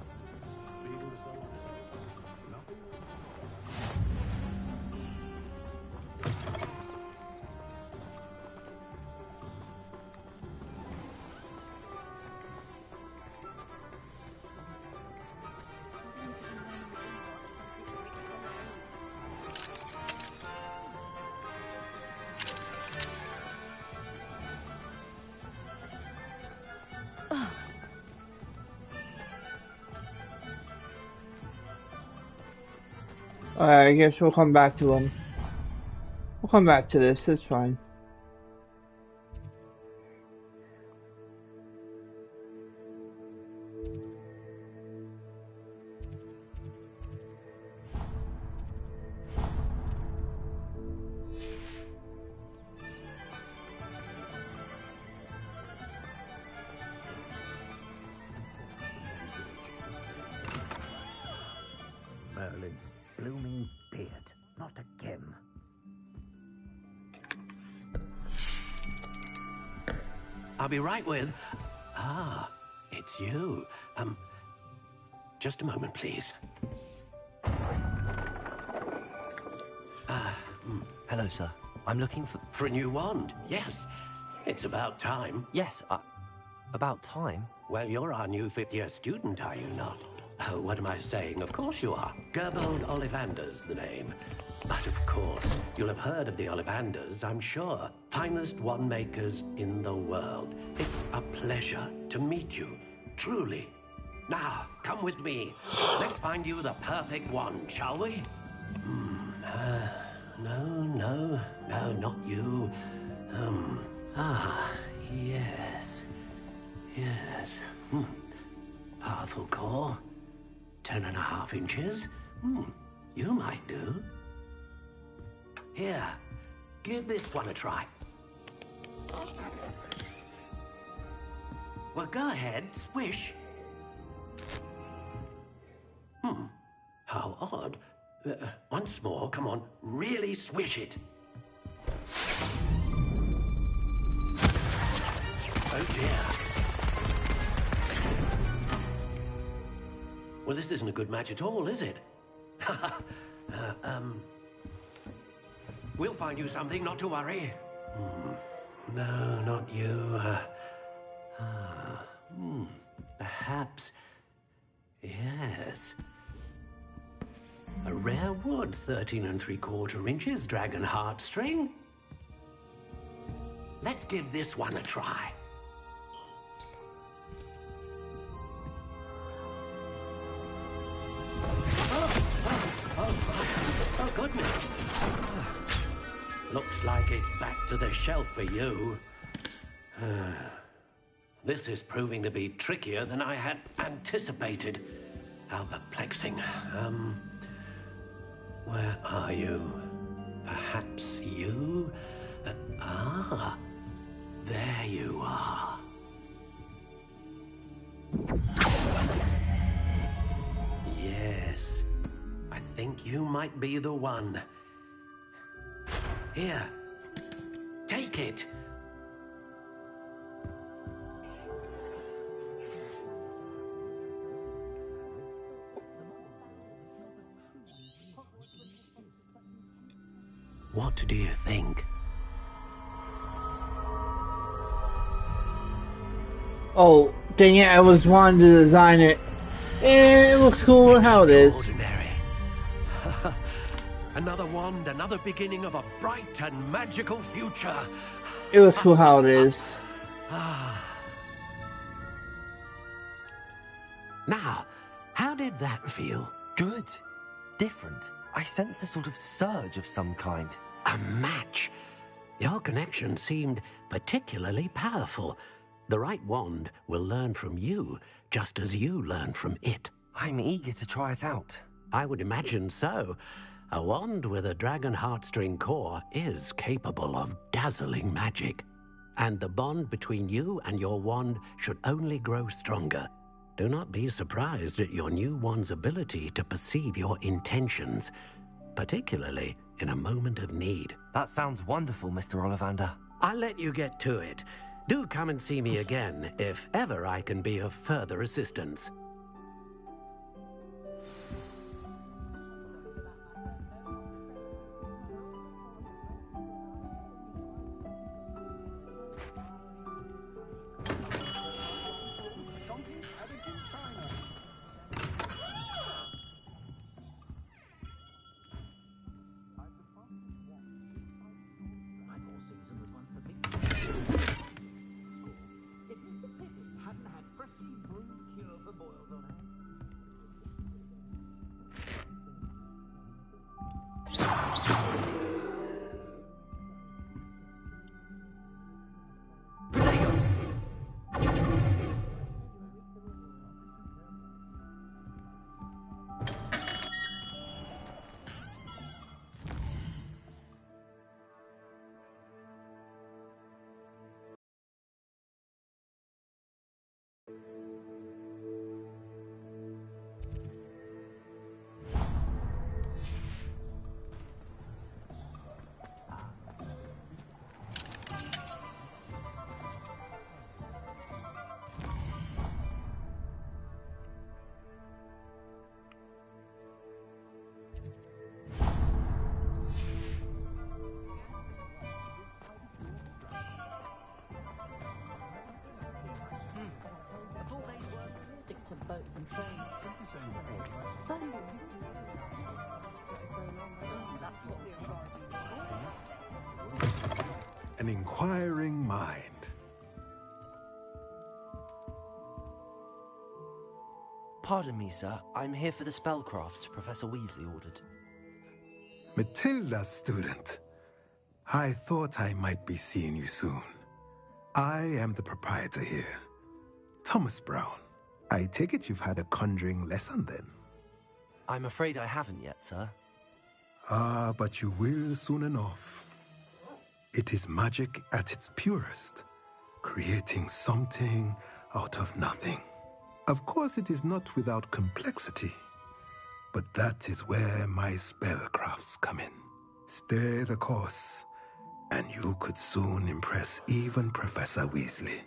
I guess we'll come back to him. We'll come back to this, it's fine. Merlin's blooming beard. Not again. I'll be right with... Ah, it's you. Just a moment, please. Hello, sir. I'm looking for... For a new wand, yes. It's about time. Yes, about time? Well, you're our new fifth-year student, are you not? Oh, what am I saying? Of course you are. Gerbold Ollivander's the name. But of course, you'll have heard of the Ollivanders, I'm sure. Finest wand makers in the world. It's a pleasure to meet you, truly. Now, come with me. Let's find you the perfect wand, shall we? No, not you. Yes. Yes. Powerful core. 10.5 inches. You might do. Here, give this one a try. Well, go ahead, swish. How odd. Once more, come on, really swish it. Oh dear. Well, this isn't a good match at all, is it? We'll find you something, not to worry. No, not you. Perhaps... Yes. A rare wood, 13 3/4 inches, dragon heartstring. Let's give this one a try. Oh, goodness. Looks like it's back to the shelf for you. This is proving to be trickier than I had anticipated. How perplexing. Where are you? Perhaps you? There you are. Yes, I think you might be the one. Here, take it. What do you think? Oh, dang it, I was wanting to design it. It looks cool how it is. Extraordinary. Another wand, another beginning of a bright and magical future. It looks cool how it is. Now, how did that feel? Good. Different. I sensed a sort of surge of some kind. A match. Your connection seemed particularly powerful. The right wand will learn from you, just as you learn from it. I'm eager to try it out. I would imagine so. A wand with a dragon heartstring core is capable of dazzling magic. And the bond between you and your wand should only grow stronger. Do not be surprised at your new wand's ability to perceive your intentions, particularly in a moment of need. That sounds wonderful, Mr. Ollivander. I'll let you get to it. Do come and see me again if ever I can be of further assistance. Hadn't had freshly brewed cure for boils. A full day's work, stick to boats and trains. That's what the authorities are. An inquiring mind. Pardon me, sir. I'm here for the spellcrafts Professor Weasley ordered. Matilda, student. I thought I might be seeing you soon. I am the proprietor here, Thomas Brown. I take it you've had a conjuring lesson then? I'm afraid I haven't yet, sir. Ah, but you will soon enough. It is magic at its purest, creating something out of nothing. Of course, it is not without complexity, but that is where my spellcrafts come in. Stay the course, and you could soon impress even Professor Weasley.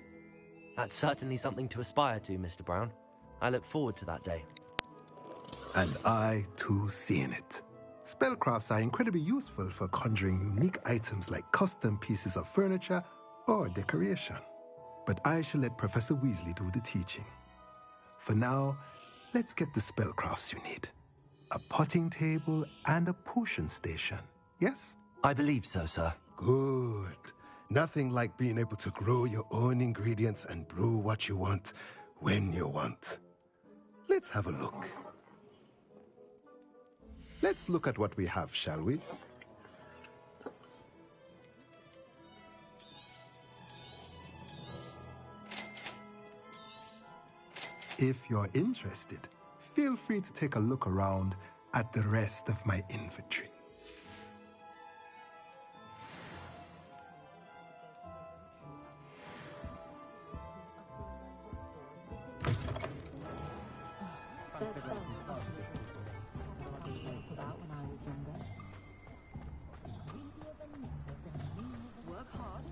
That's certainly something to aspire to, Mr. Brown. I look forward to that day. And I, too, seeing it. Spellcrafts are incredibly useful for conjuring unique items like custom pieces of furniture or decoration. But I shall let Professor Weasley do the teaching. For now, let's get the spellcrafts you need. A potting table and a potion station, yes? I believe so, sir. Good. Nothing like being able to grow your own ingredients and brew what you want when you want. Let's have a look. Let's look at what we have, shall we? If you're interested, feel free to take a look around at the rest of my inventory. Work hard.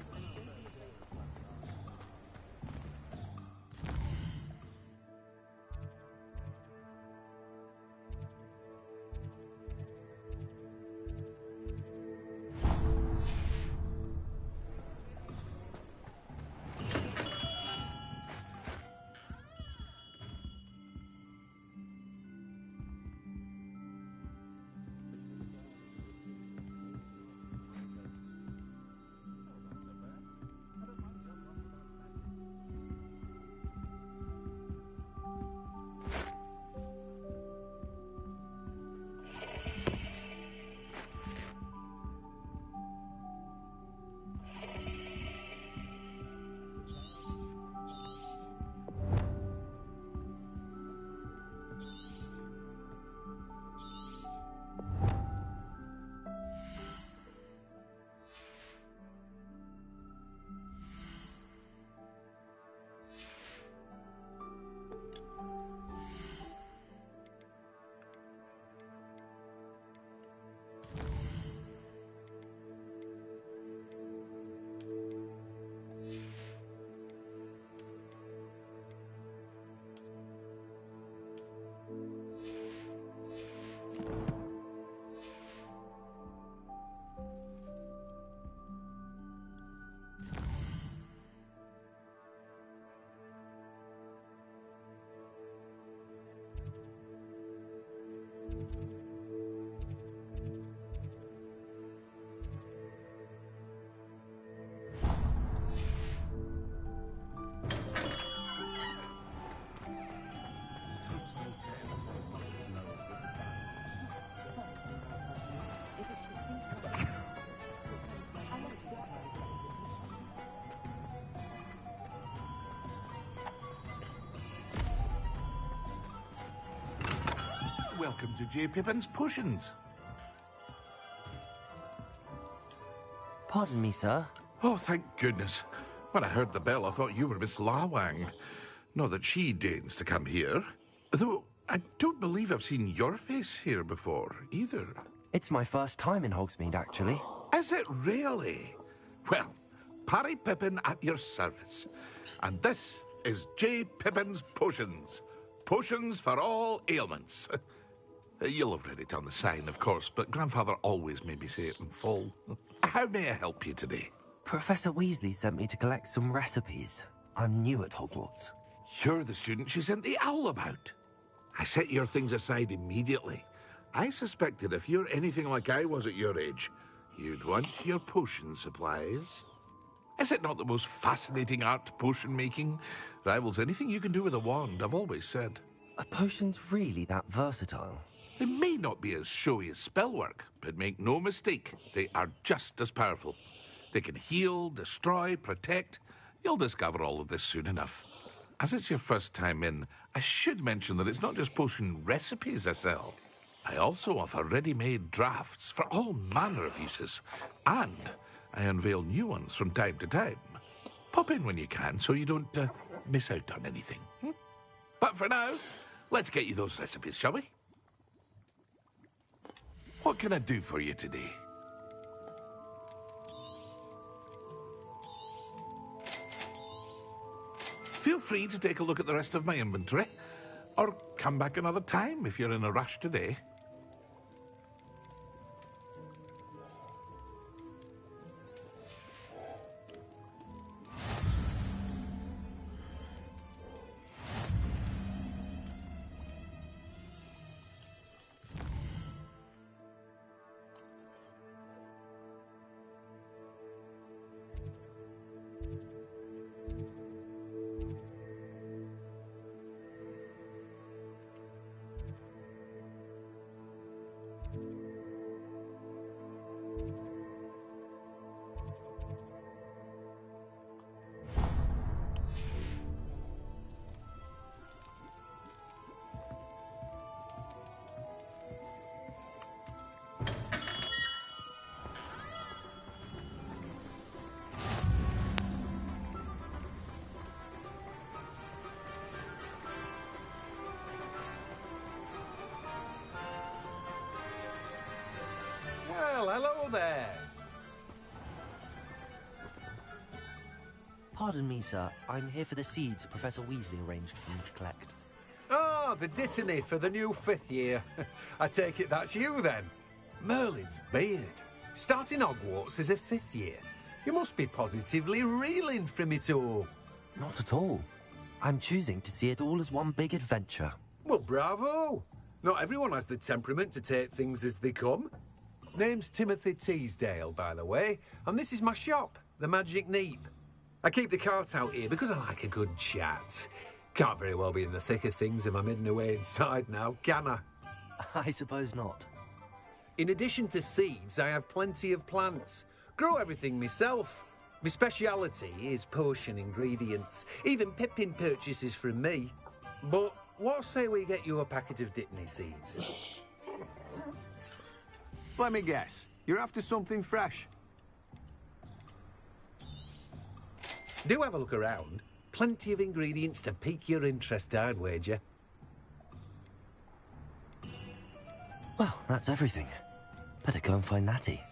Welcome to J. Pippin's Potions. Pardon me, sir. Oh, thank goodness. When I heard the bell, I thought you were Miss Lawang. Not that she deigns to come here. Though, I don't believe I've seen your face here before, either. It's my first time in Hogsmeade, actually. Is it really? Well, Parry Pippin at your service. And this is J. Pippin's Potions. Potions for all ailments. You'll have read it on the sign, of course, but Grandfather always made me say it in full. How may I help you today? Professor Weasley sent me to collect some recipes. I'm new at Hogwarts. You're the student she sent the owl about. I set your things aside immediately. I suspected if you're anything like I was at your age, you'd want your potion supplies. Is it not the most fascinating art, potion making? Rivals anything you can do with a wand, I've always said. Are potions really that versatile? They may not be as showy as spellwork, but make no mistake, they are just as powerful. They can heal, destroy, protect. You'll discover all of this soon enough. As it's your first time in, I should mention that it's not just potion recipes I sell. I also offer ready-made drafts for all manner of uses, and I unveil new ones from time to time. Pop in when you can so you don't miss out on anything. But for now, let's get you those recipes, shall we? What can I do for you today? Feel free to take a look at the rest of my inventory, or come back another time if you're in a rush today. Well, hello there. Pardon me, sir. I'm here for the seeds Professor Weasley arranged for me to collect. Oh, the dittany for the new 5th year. I take it that's you, then. Merlin's beard. Starting Hogwarts as a 5th year. You must be positively reeling from it all. Not at all. I'm choosing to see it all as one big adventure. Well, bravo. Not everyone has the temperament to take things as they come. Name's Timothy Teasdale, by the way, and this is my shop, the Magic Neep. I keep the cart out here because I like a good chat. Can't very well be in the thick of things if I'm hidden away inside now, can I? I suppose not. In addition to seeds, I have plenty of plants. Grow everything myself. My speciality is potion ingredients. Even Pippin purchases from me. But what say we get you a packet of Dittany seeds? Let me guess. You're after something fresh. Do have a look around. Plenty of ingredients to pique your interest, I'd wager. Well, that's everything. Better go and find Natty.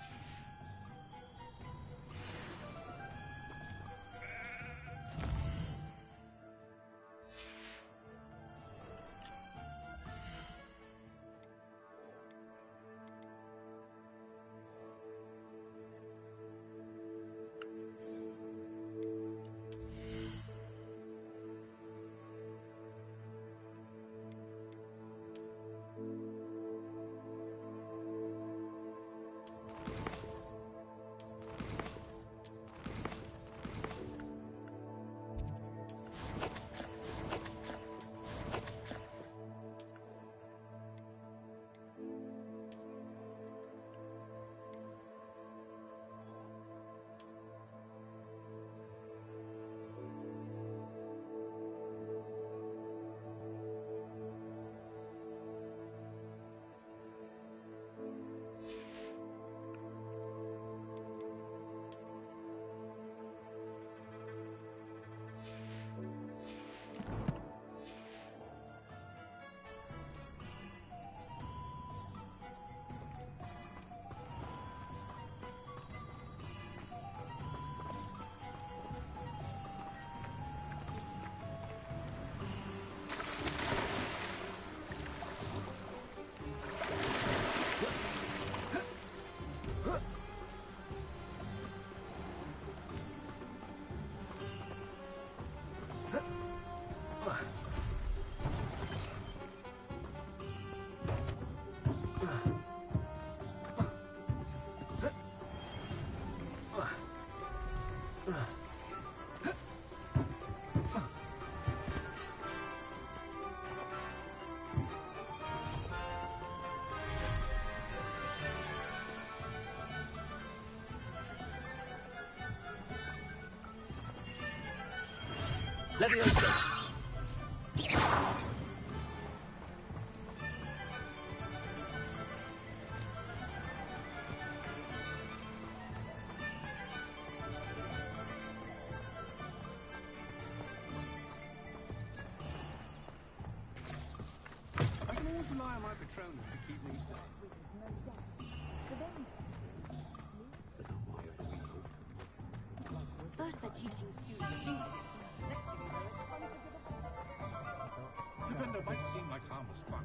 Leviosa! I can always rely on my Patronus to keep me safe. First they're teaching students jinxes. Defender might seem like harmless fun.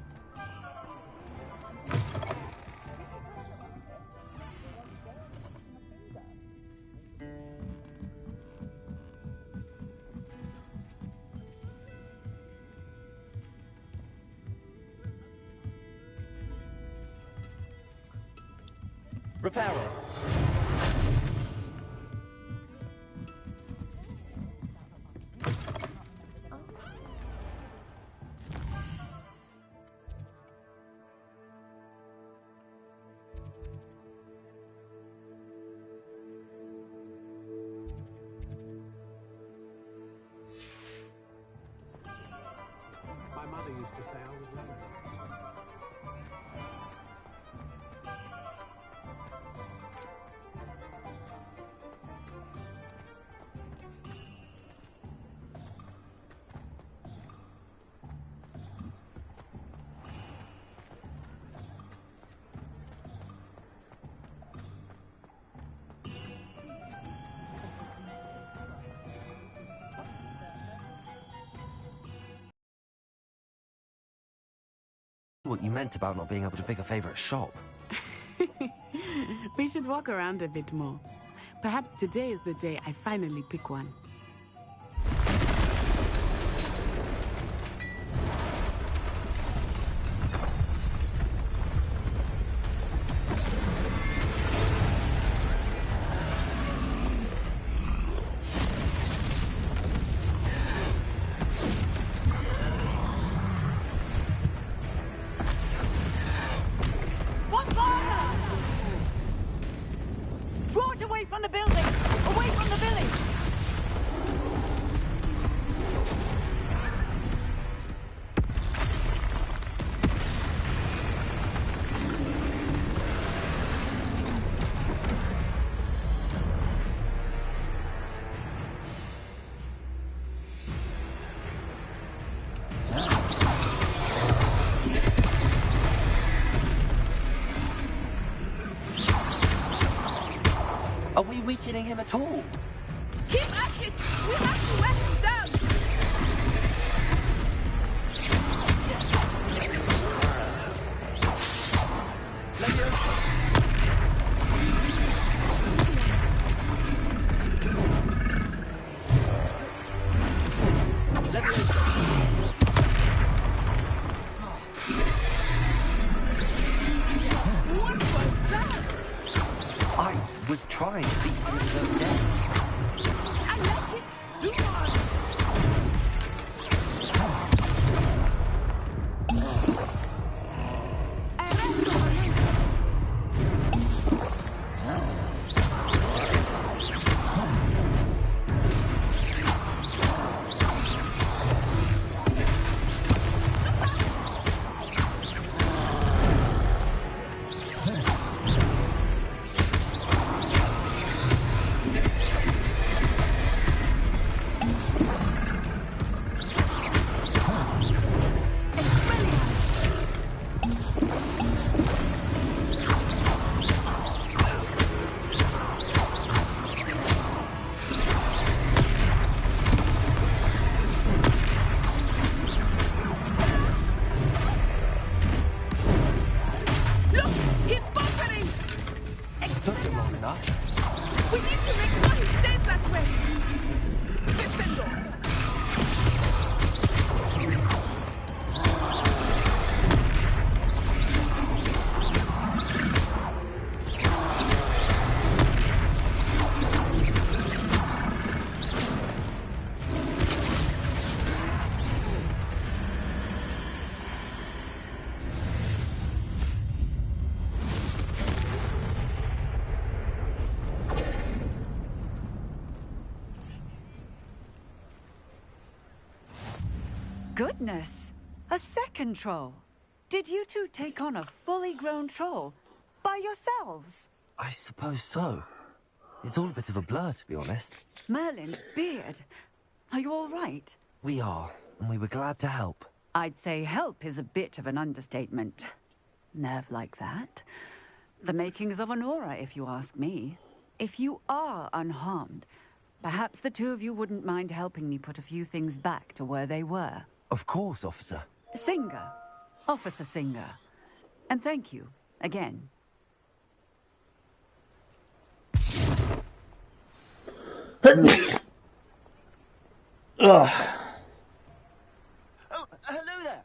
Reparo. My mother used to say I was lazy. What you meant about not being able to pick a favorite shop. We should walk around a bit more. Perhaps today is the day I finally pick one. Draw it away from the building! Away from the village! Are we weakening him at all? Keep at it! We have to wear him down! What was that? I was trying to beat him in his own game. I like it! Do on! We need to make sure he stays that way. Defender. goodness! A second troll. Did you two take on a fully grown troll by yourselves? I suppose so. It's all a bit of a blur, to be honest. Merlin's beard. Are you all right? We are, and we were glad to help. I'd say help is a bit of an understatement. Nerve like that. The makings of an aura, if you ask me. If you are unharmed, perhaps the two of you wouldn't mind helping me put a few things back to where they were. Of course, officer. Singer. Officer Singer. And thank you, again. Oh, hello there.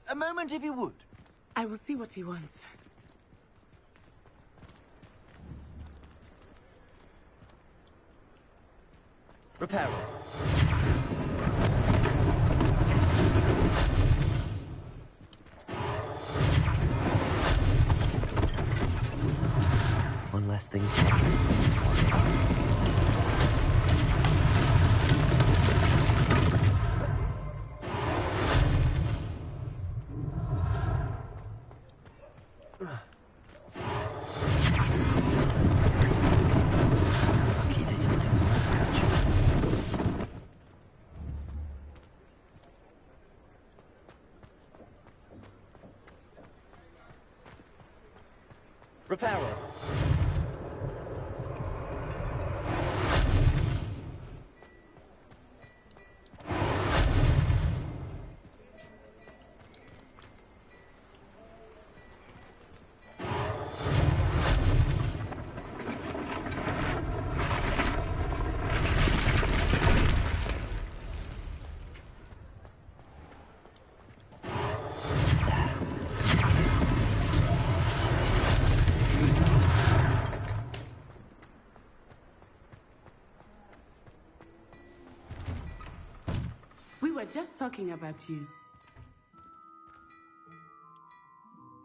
A moment, if you would. I will see what he wants. Reparo. One less thing. Reparo. We were just talking about you.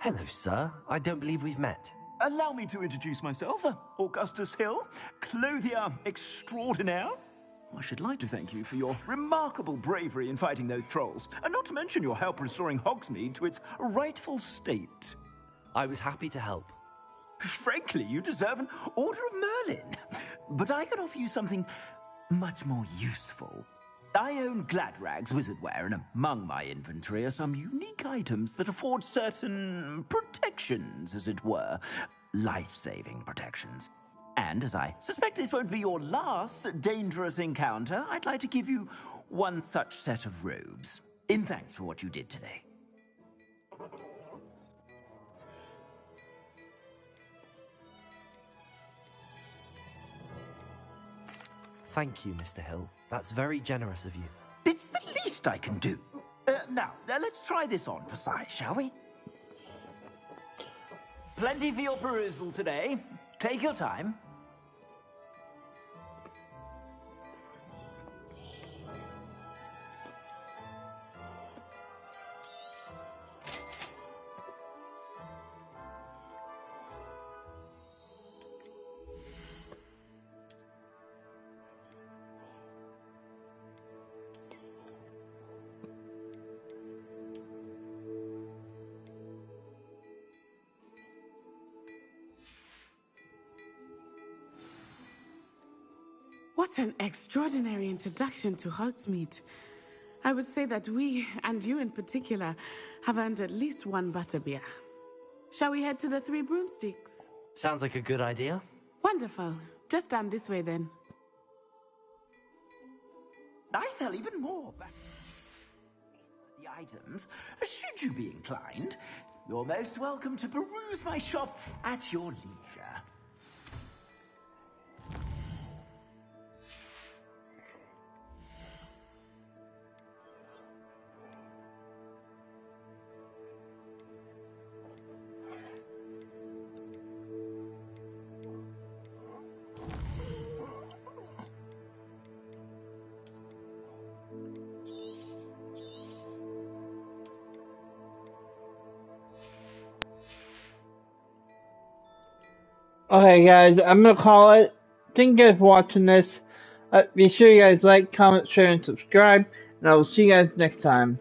Hello, sir. I don't believe we've met. Allow me to introduce myself, Augustus Hill, clothier extraordinaire. I should like to thank you for your remarkable bravery in fighting those trolls, and not to mention your help restoring Hogsmeade to its rightful state. I was happy to help. Frankly, you deserve an Order of Merlin. But I can offer you something much more useful. I own Gladrag's wizardware, and among my inventory are some unique items that afford certain protections, as it were. Life-saving protections. And as I suspect this won't be your last dangerous encounter, I'd like to give you one such set of robes, in thanks for what you did today. Thank you, Mr. Hill. That's very generous of you. It's the least I can do. Now, let's try this on for size, shall we? Plenty for your perusal today. Take your time. What an extraordinary introduction to Hogsmeade. I would say that we, and you in particular, have earned at least one butterbeer. Shall we head to the Three Broomsticks? Sounds like a good idea. Wonderful. Just down this way then. I sell even more. The items, should you be inclined, you're most welcome to peruse my shop at your leisure. Okay, guys, I'm gonna call it. Thank you guys for watching this. Be sure you guys like, comment, share, and subscribe, and I will see you guys next time.